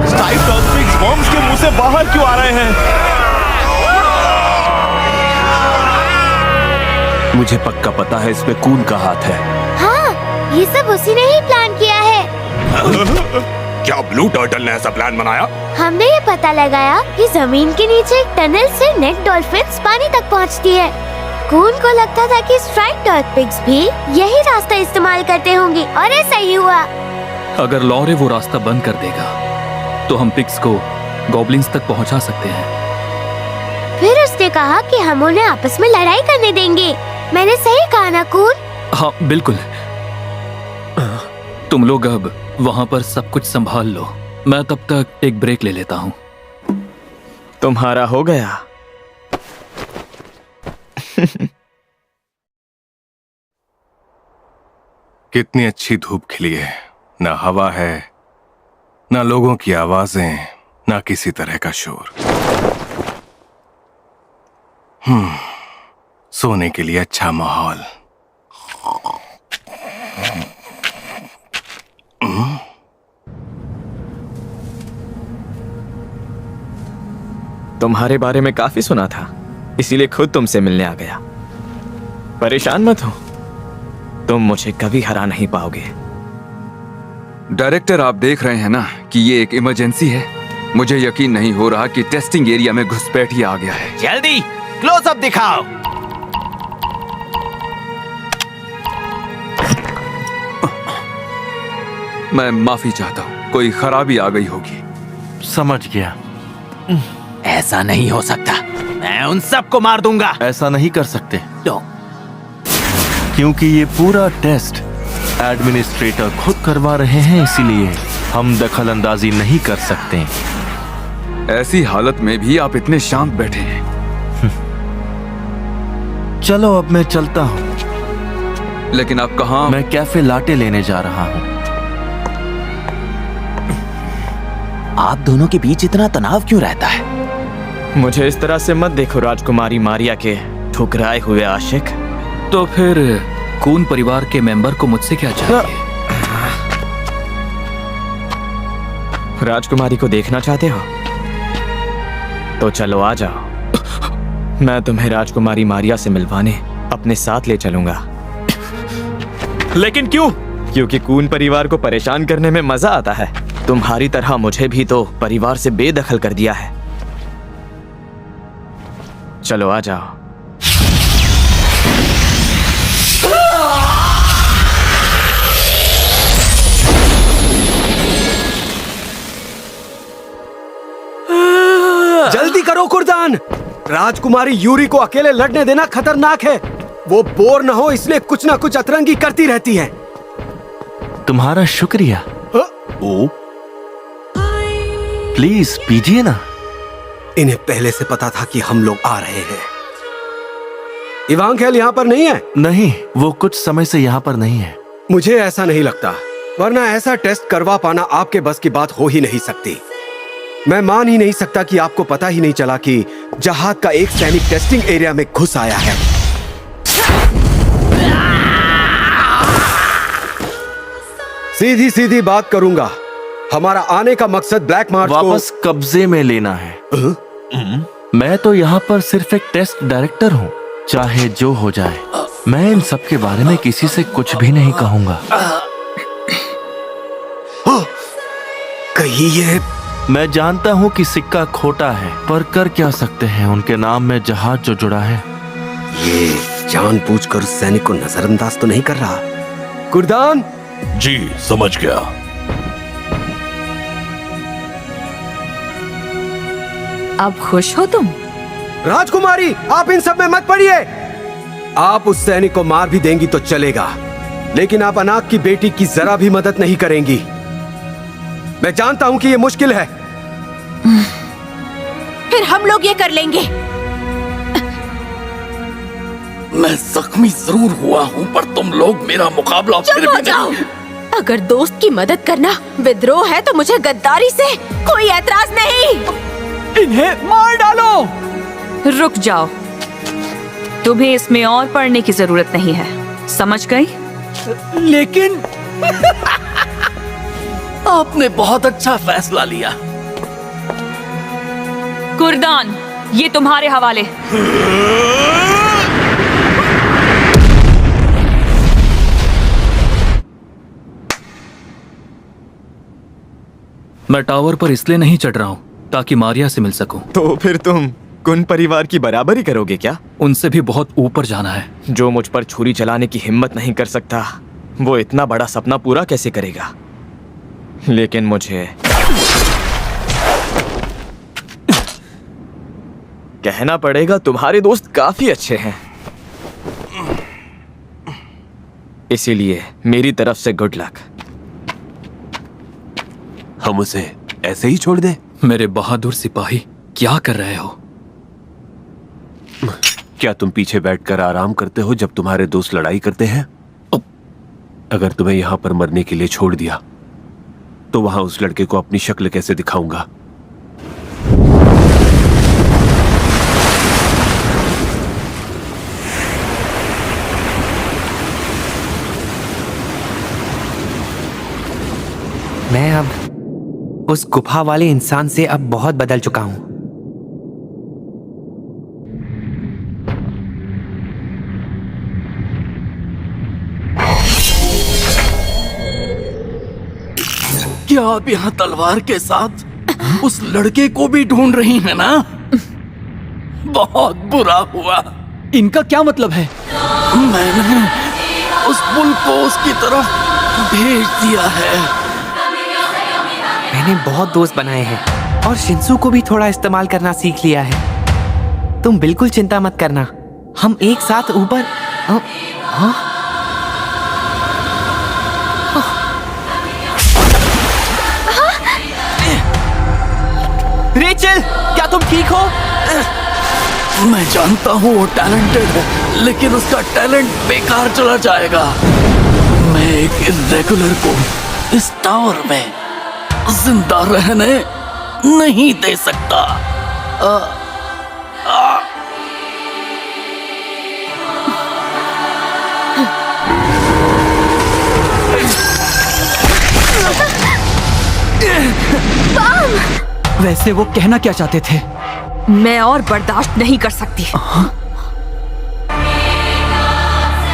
साइटॉक्सिक्स बॉम्ब्स के मुंह से बाहर क्यों आ रहे हैं? मुझे पक्का पता है इसमें कून का हाथ है। हाँ, ये सब उसी ने ही प्लान किया है। क्या ब्लू टर्टल ने ऐसा प्लान बनाया? हमने ये पता लगाया कि जमीन के नीचे एक टनल से नेक डॉल्फिन्स पानी तक पहुंचती है। कून को लगता था कि स्ट्राइप डॉग पिग्स भी यही रास्ता इस्तेमाल करते होंगे, और ऐसा ही हुआ। अगर लॉरे वो रास्ता बंद कर देगा तो हम पिग्स को गॉब्लिन्स तक पहुंचा सकते हैं। फिर उसने कहा कि हम उन्हें आपस में लड़ाई करने देंगे। मैंने सही कहा ना कून? हाँ बिल्कुल। तुम लोग अब वहां पर सब कुछ संभाल लो, मैं तब तक एक ब्रेक ले लेता हूँ। तुम्हारा हो गया। कितनी अच्छी धूप खिली है। ना हवा है, ना लोगों की आवाजें, ना किसी तरह का शोर। सोने के लिए अच्छा माहौल। तुम्हारे बारे में काफी सुना था, इसीलिए खुद तुमसे मिलने आ गया। परेशान मत हो, तुम मुझे कभी हरा नहीं पाओगे। डायरेक्टर, आप देख रहे हैं ना कि ये एक इमरजेंसी है। मुझे यकीन नहीं हो रहा कि टेस्टिंग एरिया में घुसपैठिया आ गया है। जल्दी क्लोजअप दिखाओ। मैं माफी चाहता हूँ, कोई खराबी आ गई होगी। समझ गया। ऐसा नहीं हो सकता, मैं उन सबको मार दूंगा। ऐसा नहीं कर सकते क्योंकि ये पूरा टेस्ट एडमिनिस्ट्रेटर खुद करवा रहे हैं, इसीलिए हम दखल अंदाजी नहीं कर सकते। ऐसी हालत में भी आप इतने शांत बैठे हैं। चलो अब मैं चलता हूँ। लेकिन आप कहाँ? मैं कैफे लाटे लेने जा रहा हूँ। आप दोनों के बीच इतना तनाव क्यों रहता है? मुझे इस तरह से मत देखो राजकुमारी मारिया के ठुकराए हुए आशिक। तो फिर कून परिवार के मेंबर को मुझसे क्या चाहिए? राजकुमारी को देखना चाहते हो? तो चलो आ जाओ, मैं तुम्हें राजकुमारी मारिया से मिलवाने अपने साथ ले चलूंगा। लेकिन क्यों? क्योंकि कून परिवार को परेशान करने में मजा आता है। तुम्हारी तरह मुझे भी तो परिवार से बेदखल कर दिया है। चलो आ जाओ। जल्दी करो कुर्दान, राजकुमारी यूरी को अकेले लड़ने देना खतरनाक है। वो बोर न हो इसलिए कुछ ना कुछ अतरंगी करती रहती है। तुम्हारा शुक्रिया। ओ प्लीज पीजिए ना। इन्हें पहले से पता था कि हम लोग आ रहे हैं। इवांकेल यहाँ पर नहीं है? नहीं, वो कुछ समय से यहाँ पर नहीं है। मुझे ऐसा नहीं लगता, वरना ऐसा टेस्ट करवा पाना आपके बस की बात हो ही नहीं सकती। मैं मान ही नहीं सकता कि आपको पता ही नहीं चला कि जहाज का एक सैनिक टेस्टिंग एरिया में घुस आया है। सीधी सीधी बात करूंगा, हमारा आने का मकसद ब्लैक मार्च वापस कब्जे में लेना है। मैं तो यहाँ पर सिर्फ एक टेस्ट डायरेक्टर हूँ। चाहे जो हो जाए, मैं इन सब के बारे में किसी से कुछ भी नहीं कहूंगा। कहीं ये मैं जानता हूँ कि सिक्का खोटा है, पर कर क्या सकते हैं, उनके नाम में जहाज जो जुड़ा है। ये जानबूझकर उस सैनिक को नजरअंदाज तो नहीं कर रहा? कुर्दान जी समझ गया। अब खुश हो तुम? राजकुमारी, आप इन सब में मत पड़िए। आप उस सैनिक को मार भी देंगी तो चलेगा, लेकिन आप अनाक की बेटी की जरा भी मदद नहीं करेंगी। मैं जानता हूं कि ये मुश्किल है। फिर हम लोग ये कर लेंगे। मैं जख्मी जरूर हुआ हूँ, पर तुम लोग मेरा मुकाबला फिर भी नहीं। अगर दोस्त की मदद करना विद्रोह है तो मुझे गद्दारी से कोई ऐतराज नहीं। इन्हें मार डालो। रुक जाओ, तुम्हें इसमें और पढ़ने की जरूरत नहीं है, समझ गई? लेकिन आपने बहुत अच्छा फैसला लिया। कुर्दान, ये तुम्हारे हवाले। मैं टावर पर इसलिए नहीं चढ़ रहा हूँ ताकि मारिया से मिल सकूं। तो फिर तुम कुन परिवार की बराबरी करोगे क्या? उनसे भी बहुत ऊपर जाना है। जो मुझ पर छुरी चलाने की हिम्मत नहीं कर सकता, वो इतना बड़ा सपना पूरा कैसे करेगा? लेकिन मुझे कहना पड़ेगा, तुम्हारे दोस्त काफी अच्छे हैं। इसीलिए मेरी तरफ से गुड लक। हम उसे ऐसे ही छोड़ दें? मेरे बहादुर सिपाही, क्या कर रहे हो? क्या तुम पीछे बैठकर आराम करते हो जब तुम्हारे दोस्त लड़ाई करते हैं? अगर तुम्हें यहां पर मरने के लिए छोड़ दिया तो वहां उस लड़के को अपनी शक्ल कैसे दिखाऊंगा? मैं अब उस गुफा वाले इंसान से अब बहुत बदल चुका हूं। क्या आप यहाँ तलवार के साथ उस लड़के को भी ढूंढ रही हैं ना? बहुत बुरा हुआ। इनका क्या मतलब है? मैंने उस बुल को उसकी तरफ भेज दिया है। मैंने बहुत दोस्त बनाए हैं और शिंसू को भी थोड़ा इस्तेमाल करना सीख लिया है। तुम बिल्कुल चिंता मत करना, हम एक साथ ऊपर। रेचल, क्या तुम ठीक हो? मैं जानता हूँ वो टैलेंटेड है, लेकिन उसका टैलेंट बेकार चला जाएगा। मैं एक इर्रेगुलर को इस टावर में जिंदा रहने नहीं दे सकता। वैसे वो कहना क्या चाहते थे? मैं और बर्दाश्त नहीं कर सकती।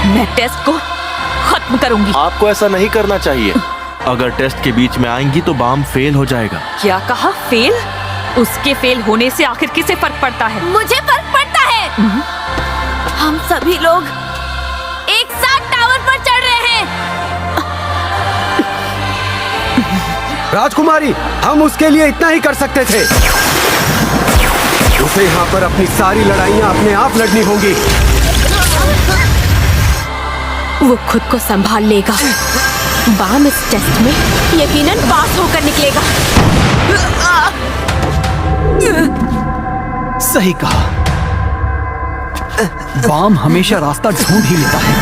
मैं टेस्ट को खत्म करूंगी। आपको ऐसा नहीं करना चाहिए। अगर टेस्ट के बीच में आएंगी तो बाम फेल हो जाएगा। क्या कहा? फेल? उसके फेल होने से आखिर किसे फर्क पड़ता है? मुझे फर्क पड़ता है। हम सभी लोग एक साथ टावर पर चढ़ रहे हैं। राजकुमारी, हम उसके लिए इतना ही कर सकते थे। उसे यहाँ पर अपनी सारी लड़ाइयाँ अपने आप लड़नी होंगी। वो खुद को संभाल लेगा। बाम इस टेस्ट में यकीनन पास होकर निकलेगा। सही कहा। बाम हमेशा रास्ता ढूंढ ही लेता है।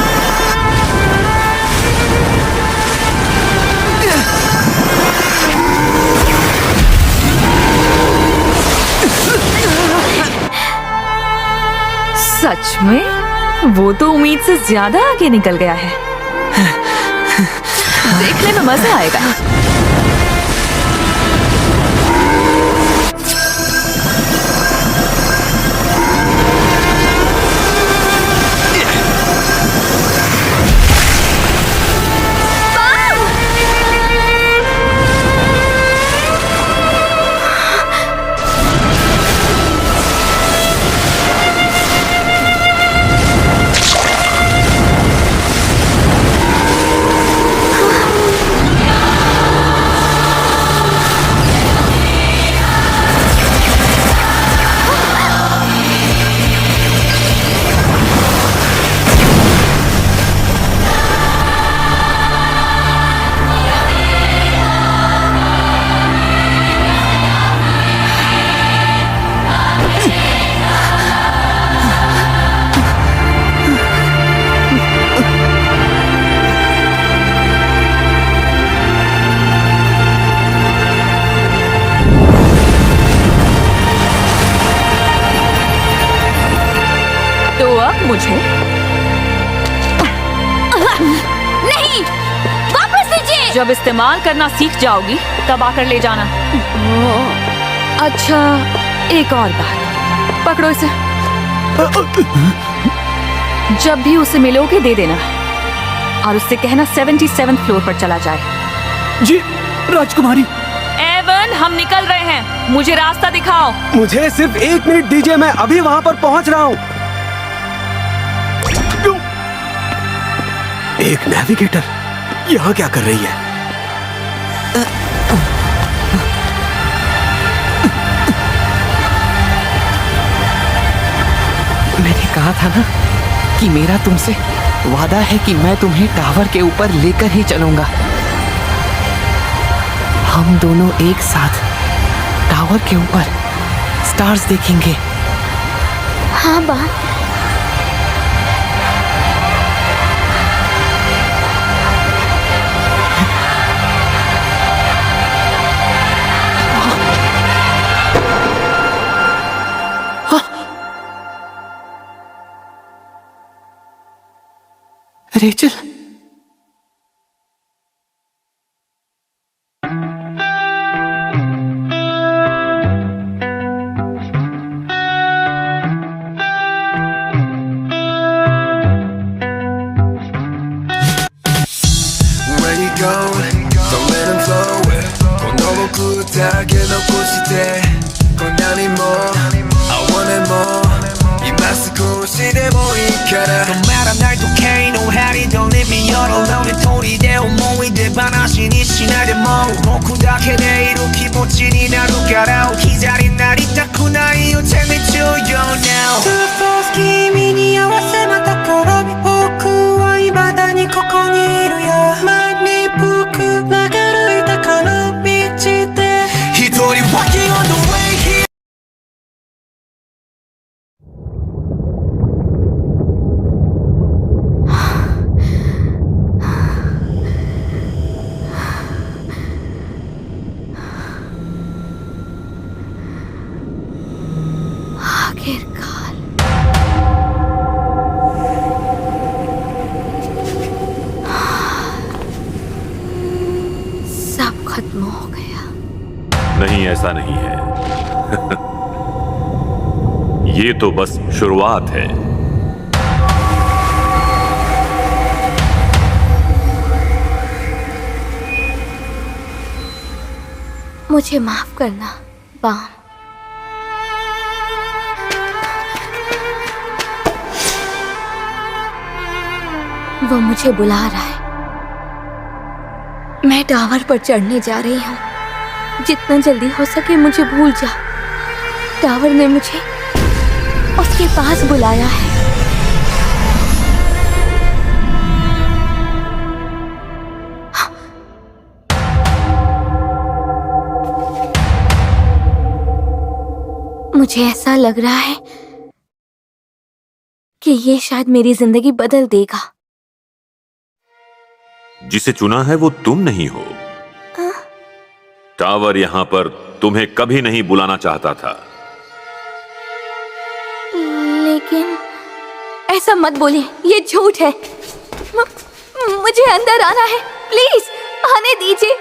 सच में वो तो उम्मीद से ज्यादा आगे निकल गया है। देखने में मजा आएगा। मुझे नहीं, वापस दीजिए। जब इस्तेमाल करना सीख जाओगी तब आकर ले जाना। अच्छा, एक और बात, पकड़ो इसे। जब भी उसे मिलोगे दे देना और उससे कहना 77 फ्लोर पर चला जाए। जी राजकुमारी। एवन, हम निकल रहे हैं, मुझे रास्ता दिखाओ। मुझे सिर्फ 1 मिनट दीजिए, मैं अभी वहां पर पहुंच रहा हूं। एक नेविगेटर यहाँ क्या कर रही है? मैंने कहा था ना कि मेरा तुमसे वादा है कि मैं तुम्हें टावर के ऊपर लेकर ही चलूंगा। हम दोनों एक साथ टावर के ऊपर स्टार्स देखेंगे। हाँ बा। रेचल, खत्म हो गया। नहीं, ऐसा नहीं है। ये तो बस शुरुआत है। मुझे माफ करना बाम। वो मुझे बुला रहा है। मैं टावर पर चढ़ने जा रही हूँ। जितना जल्दी हो सके मुझे भूल जा। टावर ने मुझे उसके पास बुलाया है। मुझे ऐसा लग रहा है कि ये शायद मेरी जिंदगी बदल देगा। जिसे चुना है वो तुम नहीं हो। टावर यहाँ पर तुम्हें कभी नहीं बुलाना चाहता था। लेकिन ऐसा मत बोलिए, ये झूठ है। मुझे अंदर आना है, प्लीज आने दीजिए।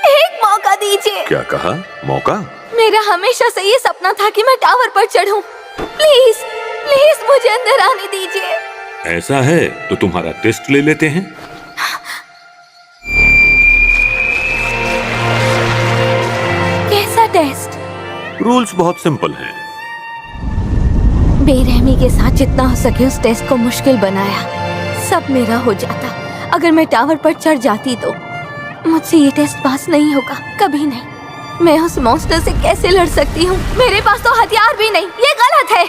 एक मौका दीजिए। क्या कहा? मौका? मेरा हमेशा से ये सपना था कि मैं टावर पर चढ़ूं। प्लीज प्लीज मुझे अंदर आने दीजिए। ऐसा है तो तुम्हारा टेस्ट ले लेते हैं। कैसा टेस्ट? रूल्स बहुत सिंपल हैं। बेरहमी के साथ जितना हो सके उस टेस्ट को मुश्किल बनाया। सब मेरा हो जाता। अगर मैं टावर पर चढ़ जाती तो मुझसे ये टेस्ट पास नहीं होगा, कभी नहीं। मैं उस मॉन्स्टर से कैसे लड़ सकती हूँ? मेरे पास तो हथियार भी नहीं। ये गलत है।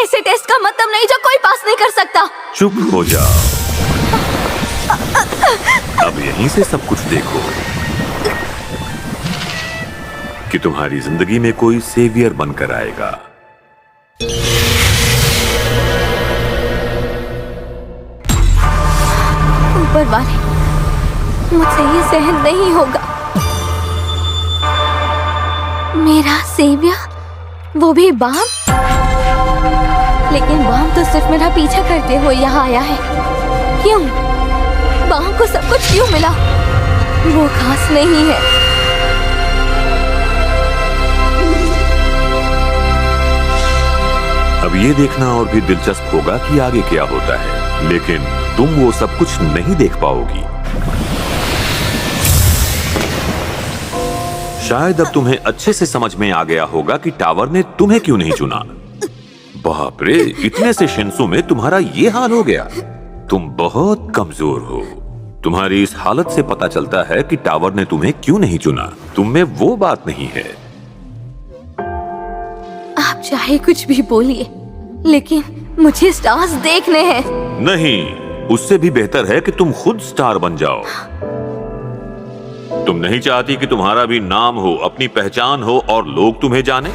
ऐसे टेस्ट का मतलब नहीं जो कोई पास नहीं कर सकता। चुप हो जाओ। अब यहीं से सब कुछ देखो कि तुम्हारी जिंदगी में कोई सेवियर बनकर आएगा। ऊपर वाले, मुझसे ये सहन नहीं होगा। मेरा सेवियर, वो भी बाम। लेकिन बाम तो सिर्फ मेरा पीछा करते हुए यहाँ आया है। क्यों? बाम को सब कुछ क्यों मिला? वो खास नहीं है। अब ये देखना और भी दिलचस्प होगा कि आगे क्या होता है, लेकिन तुम वो सब कुछ नहीं देख पाओगी। शायद अब तुम्हें अच्छे से समझ में आ गया होगा कि टावर ने तुम्हें क्यों नहीं चुना। बाप रे, इतने से शिन्सू में तुम्हारा ये हाल हो गया। तुम बहुत कमजोर हो। तुम्हारी इस हालत से पता चलता है कि टावर ने तुम्हें क्यों नहीं चुना। तुम में वो बात नहीं है। आप चाहे कुछ भी बोलिए, लेकिन मुझे स्टार्स देखने हैं। नहीं, उससे भी बेहतर है कि तुम खुद स्टार बन जाओ। तुम नहीं चाहती कि तुम्हारा भी नाम हो, अपनी पहचान हो और लोग तुम्हें जाने?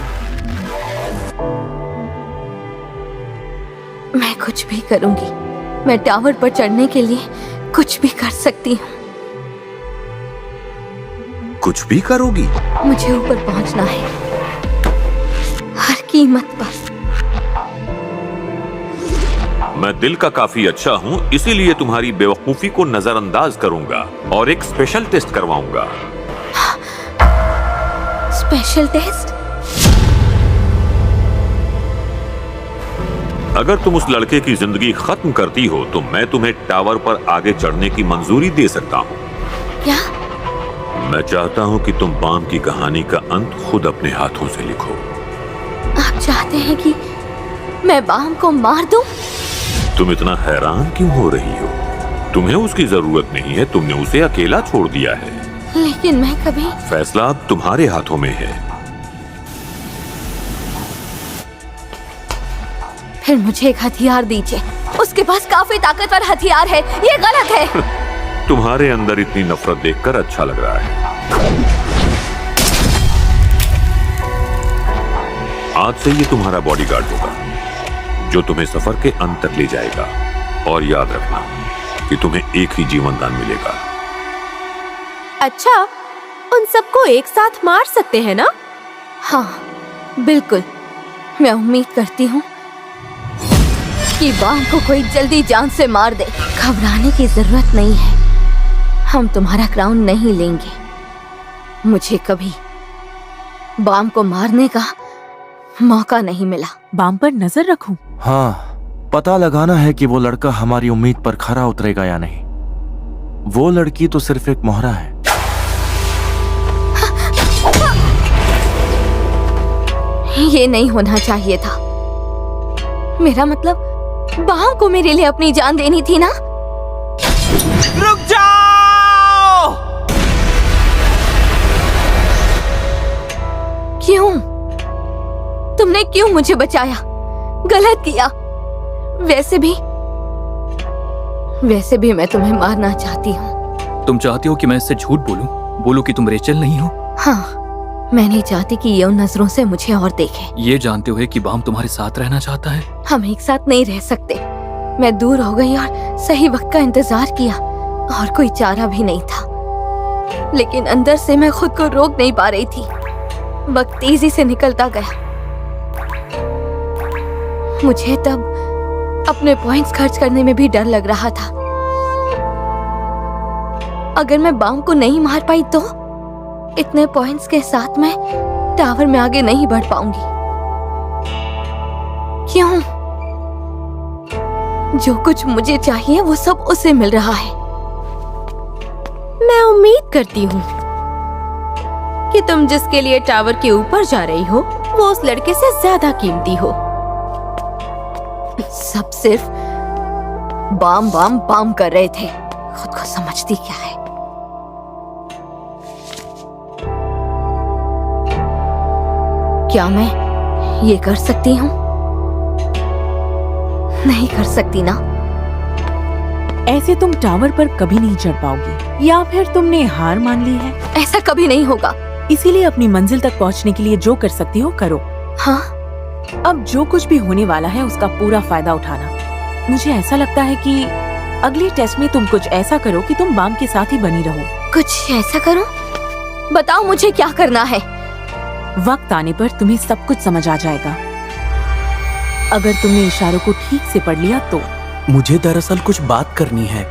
मैं कुछ भी करूंगी। मैं टावर पर चढ़ने के लिए कुछ भी कर सकती हूँ। कुछ भी करोगी? मुझे ऊपर पहुंचना है, हर कीमत पर। मैं दिल का काफी अच्छा हूँ, इसीलिए तुम्हारी बेवकूफी को नजरअंदाज करूंगा और एक स्पेशल टेस्ट करवाऊंगा। Special test? अगर तुम उस लड़के की जिंदगी खत्म करती हो तो मैं तुम्हें टावर पर आगे चढ़ने की मंजूरी दे सकता हूँ। क्या? मैं चाहता हूँ कि तुम बाम की कहानी का अंत खुद अपने हाथों से लिखो। आप चाहते हैं कि मैं बाम को मार दूं? तुम इतना हैरान क्यों हो रही हो? तुम्हें उसकी जरूरत नहीं है, तुमने उसे अकेला छोड़ दिया है। लेकिन मैं कभी... फैसला अब तुम्हारे हाथों में है। फिर मुझे एक हथियार दीजिए। उसके पास काफी ताकतवर हथियार है। ये गलत है। तुम्हारे अंदर इतनी नफरत देखकर अच्छा लग रहा है। आज से ये तुम्हारा बॉडीगार्ड होगा, जो तुम्हें सफर के अंत तक ले जाएगा। और याद रखना कि तुम्हें एक ही जीवन दान मिलेगा। अच्छा, उन सबको एक साथ मार सकते हैं ना? हाँ, बिल्कुल। मैं उम्मीद करती हूँ कि बाम को कोई जल्दी जान से मार दे। घबराने की जरूरत नहीं है। हम तुम्हारा क्राउन नहीं लेंगे। मुझे कभी बाम को मारने का मौका नहीं मिला। बाम पर नजर रखूं? हाँ, पता लगाना है कि वो लड़का हमारी उम्मीद पर खरा उतरेगा या नहीं। वो लड़की तो सिर्फ एक मोहरा है। ये नहीं होना चाहिए था। मेरा मतलब बाम को मेरे लिए अपनी जान देनी थी ना। रुक जाओ! क्यों? तुमने क्यों मुझे बचाया? गलत किया। वैसे भी मैं तुम्हें मारना चाहती हूँ। तुम चाहती हो कि मैं इससे झूठ बोलूं कि तुम रेचल नहीं हो? हाँ, मैं नहीं चाहती कि ये उन नजरों से मुझे और देखे। ये जानते हुए कि बाम तुम्हारे साथ रहना चाहता है। हम एक साथ नहीं रह सकते। मैं दूर हो गई और सही वक्त का इंतजार किया और कोई चारा भी नहीं था, लेकिन अंदर से मैं खुद को रोक नहीं पा रही थी। वक्त तेजी से निकलता गया। मुझे तब अपने पॉइंट्स खर्च करने में भी डर लग रहा था। अगर मैं बाम को नहीं मार पाई तो इतने पॉइंट्स के साथ मैं टावर में आगे नहीं बढ़ पाऊंगी। क्यों? जो कुछ मुझे चाहिए वो सब उसे मिल रहा है। मैं उम्मीद करती हूँ कि तुम जिसके लिए टावर के ऊपर जा रही हो वो उस लड़के से ज्यादा कीमती हो। सब सिर्फ बाम बाम बाम कर रहे थे। खुद को समझती क्या है? क्या मैं ये कर सकती हूँ? नहीं कर सकती ना। ऐसे तुम टावर पर कभी नहीं चढ़ पाओगी, या फिर तुमने हार मान ली है? ऐसा कभी नहीं होगा। इसीलिए अपनी मंजिल तक पहुंचने के लिए जो कर सकती हो करो। हाँ? अब जो कुछ भी होने वाला है उसका पूरा फायदा उठाना। मुझे ऐसा लगता है कि अगले टेस्ट में तुम कुछ ऐसा करो कि तुम बाम के साथ ही बनी रहो। कुछ ऐसा करो? बताओ मुझे क्या करना है। वक्त आने पर तुम्हें सब कुछ समझ आ जाएगा। अगर तुमने इशारों को ठीक से पढ़ लिया तो। मुझे दरअसल कुछ बात करनी है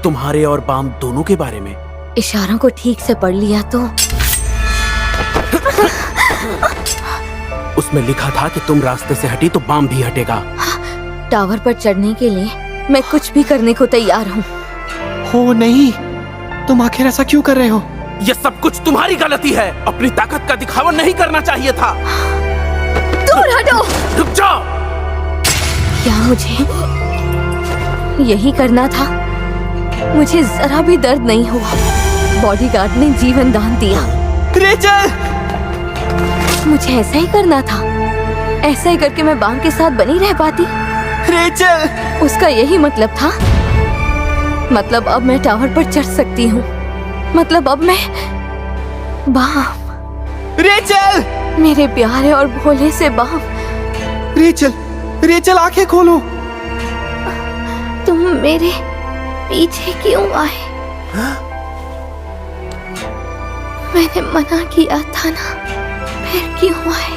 तुम्हारे और बाम दोनों के बारे में। इशारों को ठीक से पढ़ लिया तो? उसमें लिखा था कि तुम रास्ते से हटी तो बाम भी हटेगा। टावर पर चढ़ने के लिए मैं कुछ भी करने को तैयार हूँ। हो नहीं, तुम आखिर ऐसा क्यों कर रहे हो? ये सब कुछ तुम्हारी गलती है। अपनी ताकत का दिखावा नहीं करना चाहिए था। दूर हटो। रुक जाओ। क्या मुझे यही करना था? मुझे जरा भी दर्द नहीं हुआ। बॉडीगार्ड ने जीवन दान दिया। रेचल! मुझे ऐसा ही करना था। ऐसा ही करके मैं बाम के साथ बनी रह पाती। रेचल! उसका यही मतलब था। मतलब अब मैं टावर पर चढ़ सकती हूँ। मतलब अब मैं बाम। रेचल! मेरे प्यारे और भोले से बाम। रेचल! रेचल, आंखें खोलो। तुम मेरे पीछे क्यों आए? मैंने मना किया था ना, फिर क्यों आए?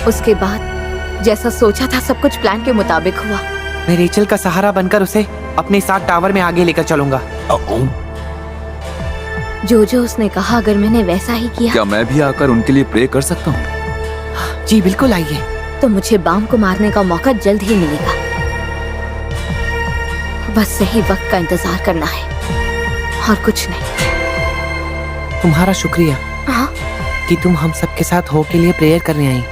उसके बाद जैसा सोचा था सब कुछ प्लान के मुताबिक हुआ। मैं रेचल का सहारा बनकर उसे अपने साथ टावर में आगे लेकर चलूंगा। जो उसने कहा अगर मैंने वैसा ही किया। क्या मैं भी आकर उनके लिए प्रे कर सकता हूँ? जी बिल्कुल, आइए। तो मुझे बाम को मारने का मौका जल्द ही मिलेगा। बस सही वक्त का इंतजार करना है और कुछ नहीं। तुम्हारा शुक्रिया। हाँ? कि तुम हम सबके साथ हो के लिए प्रेयर करने आई।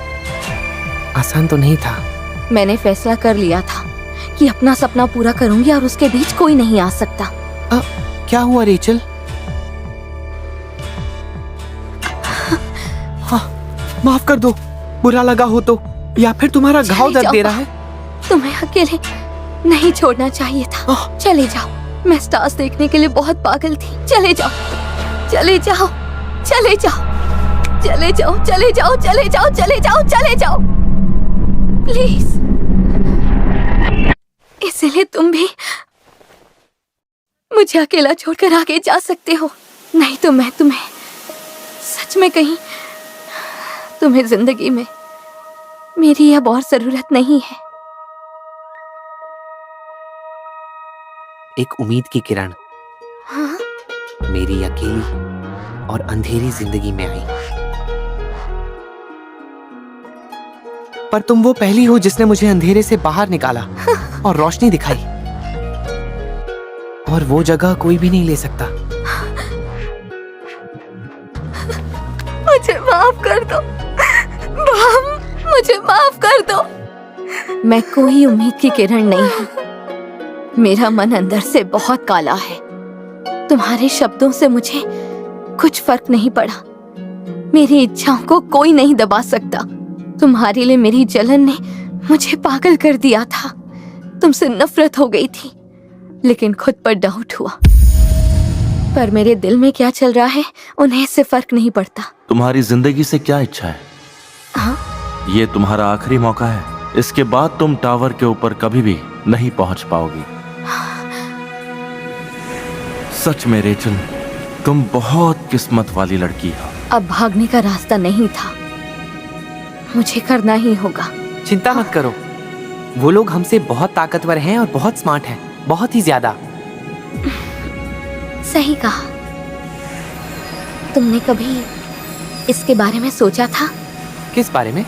आसान तो नहीं था। मैंने फैसला कर लिया था कि अपना सपना पूरा करूंगी और उसके बीच कोई नहीं आ सकता। क्या हुआ रेचल? हाँ, माफ कर दो, बुरा लगा हो तो, या फिर तुम्हारा घाव दर्द दे रहा है? तुम्हें अकेले नहीं छोड़ना चाहिए था। चले जाओ। मैं स्टार्स देखने के लिए बहुत पागल थी। चले जाओ, चले जाओ, चले जाओ, चले जाओ, चले जाओ, चले जाओ, चले जाओ, चले जाओ, प्लीज। इसलिए तुम भी मुझे अकेला छोड़कर आगे जा सकते हो। नहीं तो मैं तुम्हें सच में कहीं तुम्हें जिंदगी में मेरी अब और जरूरत नहीं है। एक उम्मीद की किरण। हाँ? मेरी अकेली और अंधेरी जिंदगी में आई। पर तुम वो पहली हो जिसने मुझे अंधेरे से बाहर निकाला और रोशनी दिखाई, और वो जगह कोई भी नहीं ले सकता। मुझे माफ कर दो बाम, मुझे माफ कर दो। मैं कोई उम्मीद की किरण नहीं हूँ। मेरा मन अंदर से बहुत काला है। तुम्हारे शब्दों से मुझे कुछ फर्क नहीं पड़ा। मेरी इच्छाओं को कोई नहीं दबा सकता। तुम्हारे लिए मेरी जलन ने मुझे पागल कर दिया था। तुमसे नफरत हो गई थी, लेकिन खुद पर डाउट हुआ। पर मेरे दिल में क्या चल रहा है उन्हें इससे फर्क नहीं पड़ता। तुम्हारी जिंदगी से क्या इच्छा है? हाँ? ये तुम्हारा आखिरी मौका है। इसके बाद तुम टावर के ऊपर कभी भी नहीं पहुंच पाओगी। सच में रेचल, तुम बहुत किस्मत वाली लड़की हो। अब भागने का रास्ता नहीं था, मुझे करना ही होगा। चिंता मत करो, वो लोग हमसे बहुत ताकतवर हैं और बहुत स्मार्ट हैं, बहुत ही ज्यादा। सही कहा। तुमने कभी इसके बारे में सोचा था? किस बारे में?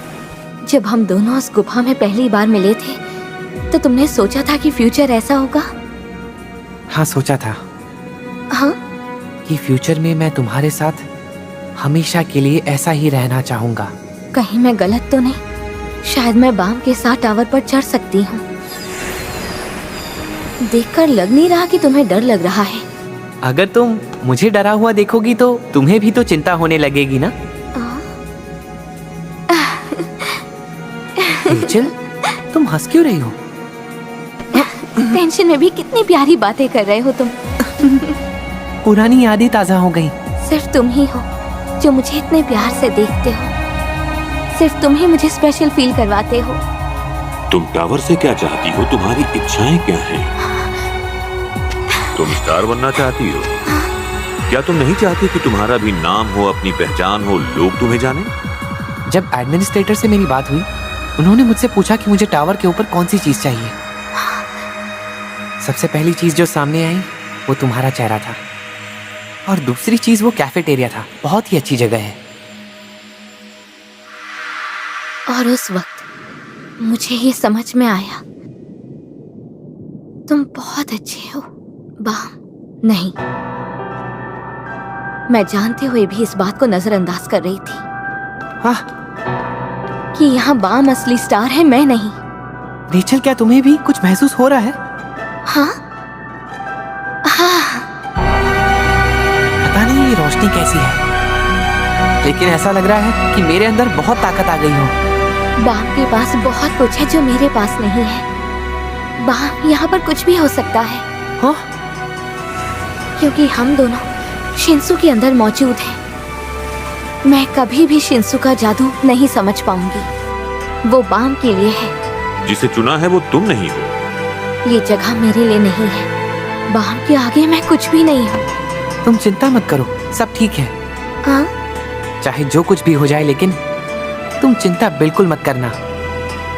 जब हम दोनों उस गुफा में पहली बार मिले थे तो तुमने सोचा था कि फ्यूचर ऐसा होगा? हाँ, सोचा था। हाँ? कि फ्यूचर में मैं तुम्हारे साथ हमेशा के लिए ऐसा ही रहना चाहूंगा। कहीं मैं गलत तो नहीं? शायद मैं बाम के साथ टावर पर चढ़ सकती हूँ। देखकर लग नहीं रहा कि तुम्हें डर लग रहा है। अगर तुम मुझे डरा हुआ देखोगी तो तुम्हें भी तो चिंता होने लगेगी ना। रेचल, तुम हंस क्यों रही हो? टेंशन में भी कितनी प्यारी बातें कर रहे हो तुम। पुरानी यादें ताजा हो गई। सिर्फ तुम ही हो जो मुझे इतने प्यार से देखते हो। सिर्फ तुम ही मुझे स्पेशल फील करवाते हो। तुम टावर से क्या चाहती हो? तुम्हारी इच्छाएं क्या हैं? तुम स्टार बनना चाहती हो? क्या तुम नहीं चाहती कि तुम्हारा भी नाम हो, अपनी पहचान हो, लोग तुम्हें जाने? जब एडमिनिस्ट्रेटर से मेरी बात हुई, उन्होंने मुझसे पूछा कि मुझे टावर के ऊपर कौन सी चीज चाहिए। सबसे पहली चीज जो सामने आई वो तुम्हारा चेहरा था, और दूसरी चीज वो कैफेटेरिया था। बहुत ही अच्छी जगह है। और उस वक्त मुझे ये समझ में आया, तुम बहुत अच्छे हो बाम। नहीं, मैं जानते हुए भी इस बात को नजरअंदाज कर रही थी। हाँ? कि यहाँ बाम असली स्टार है, मैं नहीं। रेचल, क्या तुम्हें भी कुछ महसूस हो रहा है? हाँ? हाँ। पता नहीं ये रोशनी कैसी है, लेकिन ऐसा लग रहा है कि मेरे अंदर बहुत ताकत आ गई हो। बाम के पास बहुत कुछ है जो मेरे पास नहीं है। बाम, यहाँ पर कुछ भी हो सकता है। हाँ? क्योंकि हम दोनों शिंसू के अंदर मौजूद हैं। मैं कभी भी शिंसू का जादू नहीं समझ पाऊंगी। वो बाम के लिए है। जिसे चुना है वो तुम नहीं हो। ये जगह मेरे लिए नहीं है। बाम के आगे मैं कुछ भी नहीं हूँ। तुम चिंता मत करो, सब ठीक है। हाँ? चाहे जो कुछ भी हो जाए, लेकिन तुम चिंता बिल्कुल मत करना।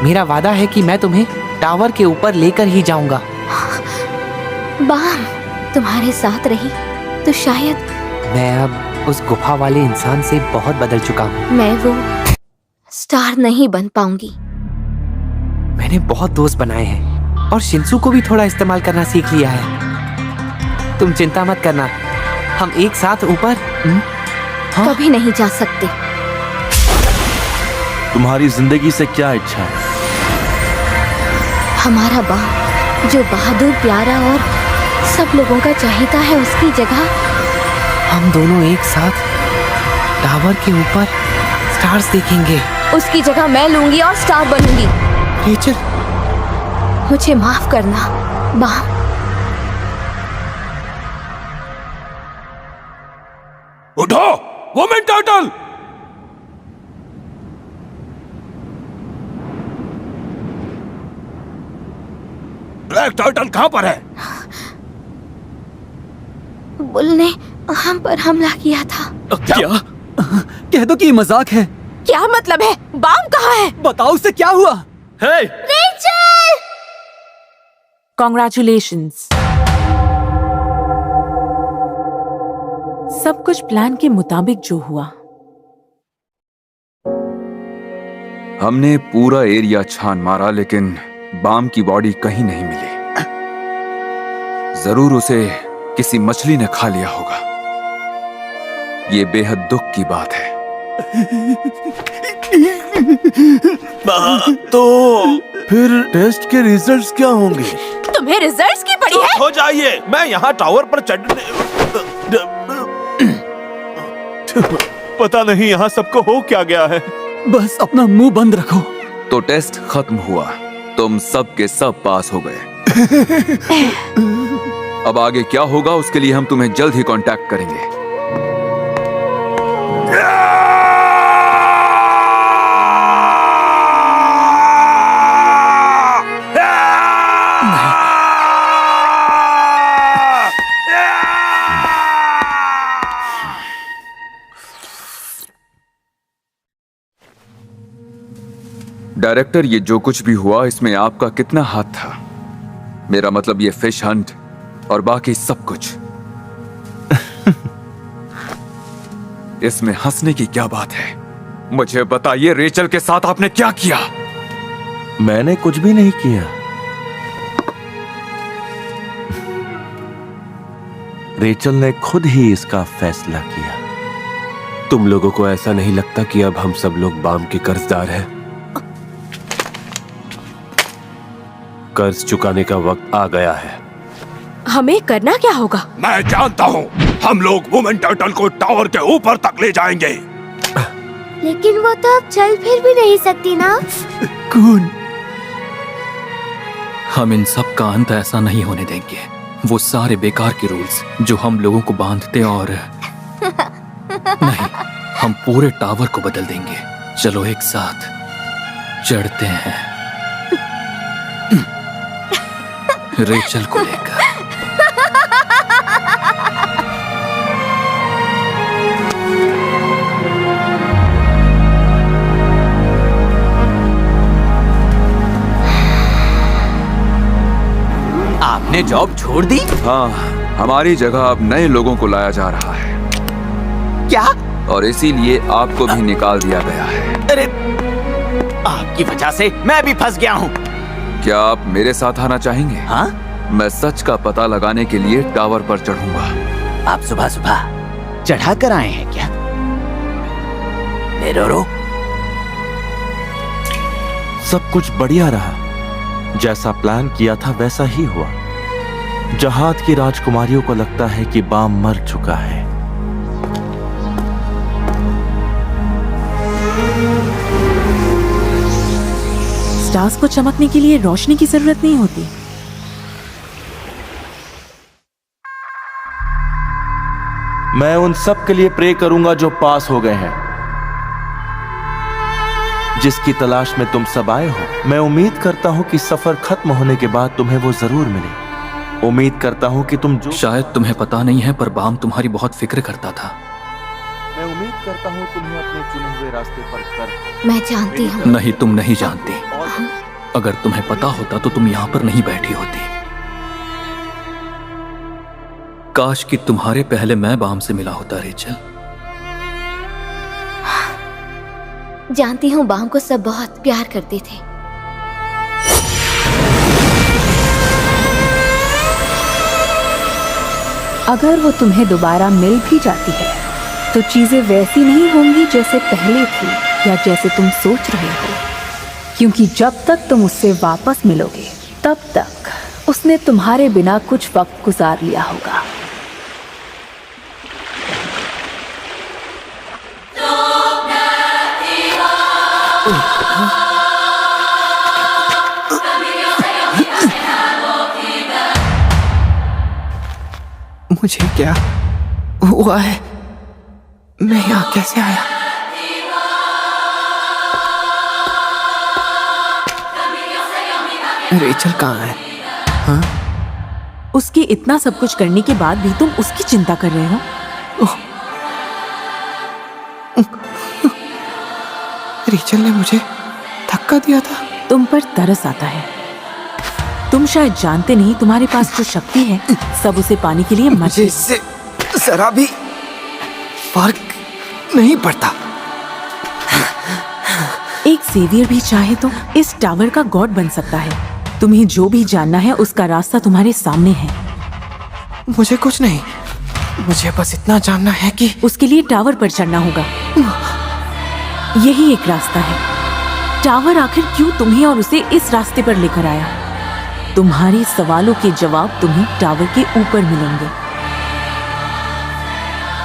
मेरा वादा है कि मैं तुम्हें टावर के ऊपर लेकर ही जाऊंगा। बाम, तुम्हारे साथ रही तो शायद मैं अब उस गुफा वाले इंसान से बहुत बदल चुका हूँ। मैं वो स्टार नहीं बन पाऊंगी। मैंने बहुत दोस्त बनाए हैं और शिंसू को भी थोड़ा इस्तेमाल करना सीख लिया है। तुम चिंता मत करना, हम एक साथ ऊपर कभी नहीं जा सकते। तुम्हारी जिंदगी से क्या इच्छा है? हमारा बाम जो बहादुर, प्यारा और सब लोगों का चाहता है, उसकी जगह हम दोनों एक साथ टावर के ऊपर स्टार्स देखेंगे। उसकी जगह मैं लूंगी और स्टार बनूंगी। रेचल, मुझे माफ करना बाम। उठो, वुमेन टर्टल! ब्लैक टर्टल कहां पर है? बुल ने हम पर हमला किया था। क्या? कह दो कि ये मजाक है। क्या मतलब है? बाम कहाँ है? बताओ उससे क्या हुआ? हे! Congratulations! सब कुछ प्लान के मुताबिक जो हुआ। हमने पूरा एरिया छान मारा लेकिन बाम की बॉडी कहीं नहीं मिली। जरूर उसे किसी मछली ने खा लिया होगा। ये बेहद दुख की बात है। तो फिर टेस्ट के रिजल्ट्स क्या होंगे? तुम्हें रिजल्ट्स की पड़ी है? हो जाइए, मैं यहाँ टावर पर चढ़ने पता नहीं यहाँ सबको हो क्या गया है। बस अपना मुंह बंद रखो। तो टेस्ट खत्म हुआ, तुम सब के सब पास हो गए। अब आगे क्या होगा उसके लिए हम तुम्हें जल्द ही कांटेक्ट करेंगे। डायरेक्टर, ये जो कुछ भी हुआ इसमें आपका कितना हाथ था? मेरा मतलब ये फिश हंट और बाकी सब कुछ। इसमें हंसने की क्या बात है? मुझे बताइए, रेचल के साथ आपने क्या किया? मैंने कुछ भी नहीं किया। रेचल ने खुद ही इसका फैसला किया। तुम लोगों को ऐसा नहीं लगता कि अब हम सब लोग बाम के कर्जदार हैं? कर्ज चुकाने का वक्त आ गया है। हमें करना क्या होगा? मैं जानता हूँ, हम लोग वुमेन टर्टल को टावर के ऊपर तक ले जाएंगे। लेकिन वो तो अब चल फिर भी नहीं सकती ना। कौन? हम इन सब का अंत ऐसा नहीं होने देंगे। वो सारे बेकार के रूल्स जो हम लोगों को बांधते और नहीं, हम पूरे टावर को बदल देंगे। चलो एक साथ चढ़ते हैं रेचल को लेकर। आपने जॉब छोड़ दी? हाँ, हमारी जगह अब नए लोगों को लाया जा रहा है। क्या? और इसीलिए आपको भी निकाल दिया गया है। अरे, आपकी वजह से मैं भी फंस गया हूँ। क्या आप मेरे साथ आना चाहेंगे? हाँ? मैं सच का पता लगाने के लिए टावर पर चढ़ूंगा। आप सुबह सुबह चढ़ा कर आए हैं क्या? मेरोरो, सब कुछ बढ़िया रहा। जैसा प्लान किया था वैसा ही हुआ। जहाज की राजकुमारियों को लगता है कि बाम मर चुका है। स्टार्स को चमकने के लिए रोशनी की जरूरत नहीं होती। मैं उन सब के लिए प्रे करूंगा जो पास हो गए हैं, जिसकी तलाश में तुम सब आए हो। मैं उम्मीद करता हूं कि सफर खत्म होने के बाद तुम्हें वो जरूर मिले। उम्मीद करता हूं कि तुम जो शायद तुम्हें पता नहीं है, पर बाम तुम्हारी बहुत फिक्र करता था। मैं उम्मीद करता हूं तुम्हें अपने चुने हुए रास्ते पर कर। मैं जानती हूँ। नहीं, तुम नहीं जानती। अगर तुम्हें पता होता तो तुम यहाँ पर नहीं बैठी होती। काश कि तुम्हारे पहले मैं बाम से मिला होता रेचल। जानती हूँ, बाम को सब बहुत प्यार करते थे। अगर वो तुम्हें दोबारा मिल भी जाती है तो चीजें वैसी नहीं होंगी जैसे पहले थी या जैसे तुम सोच रहे हो, क्योंकि जब तक तुम उससे वापस मिलोगे तब तक उसने तुम्हारे बिना कुछ वक्त गुजार लिया होगा। मुझे क्या हुआ है? मैं यहाँ कैसे आया? रेचल कहाँ है? हाँ? उसके इतना सब कुछ करने के बाद भी तुम उसकी चिंता कर रहे हो? रेचल ने मुझे धक्का दिया था। तुम पर तरस आता है। तुम शायद जानते नहीं, तुम्हारे पास जो शक्ति है सब उसे पाने के लिए मत। इससे जरा भी फर्क नहीं पड़ता। एक सेवियर भी चाहे तो इस टावर का गॉड बन सकता है। तुम्हें जो भी जानना है उसका रास्ता तुम्हारे सामने है। मुझे कुछ नहीं, मुझे बस इतना जानना है कि उसके लिए टावर पर चढ़ना होगा। यही एक रास्ता है। टावर आखिर क्यों तुम्हें और उसे इस रास्ते पर लेकर आया? तुम्हारे सवालों के जवाब तुम्हें टावर के ऊपर मिलेंगे।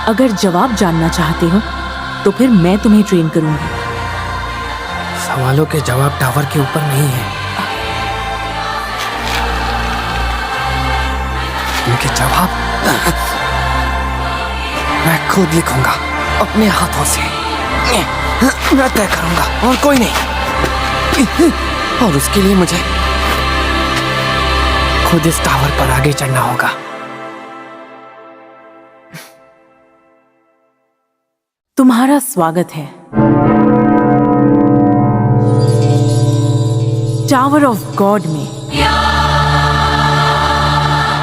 अगर जवाब जानना चाहते हो तो फिर मैं तुम्हें ट्रेन करूंगी। सवालों के जवाब टावर के ऊपर नहीं है। उनके जवाब मैं खुद लिखूंगा अपने हाथों से। मैं तय करूंगा और कोई नहीं। और उसके लिए मुझे खुद इस टावर पर आगे चढ़ना होगा। तुम्हारा स्वागत है टावर ऑफ गॉड में।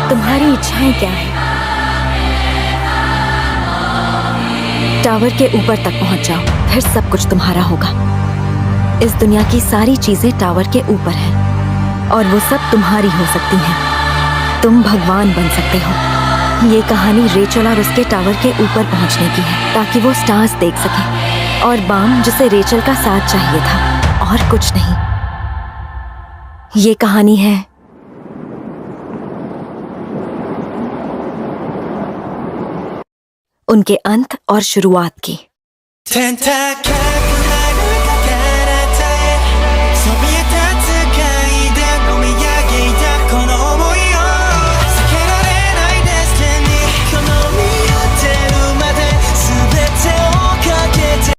तुम्हारी इच्छाएं क्या है? टावर के ऊपर तक पहुंच जाओ, फिर सब कुछ तुम्हारा होगा। इस दुनिया की सारी चीजें टावर के ऊपर हैं और वो सब तुम्हारी हो सकती हैं। तुम भगवान बन सकते हो। ये कहानी रेचल और उसके टावर के ऊपर पहुंचने की है ताकि वो स्टार्स देख सके, और बाम जिसे रेचल का साथ चाहिए था, और कुछ नहीं। ये कहानी है उनके अंत और शुरुआत की।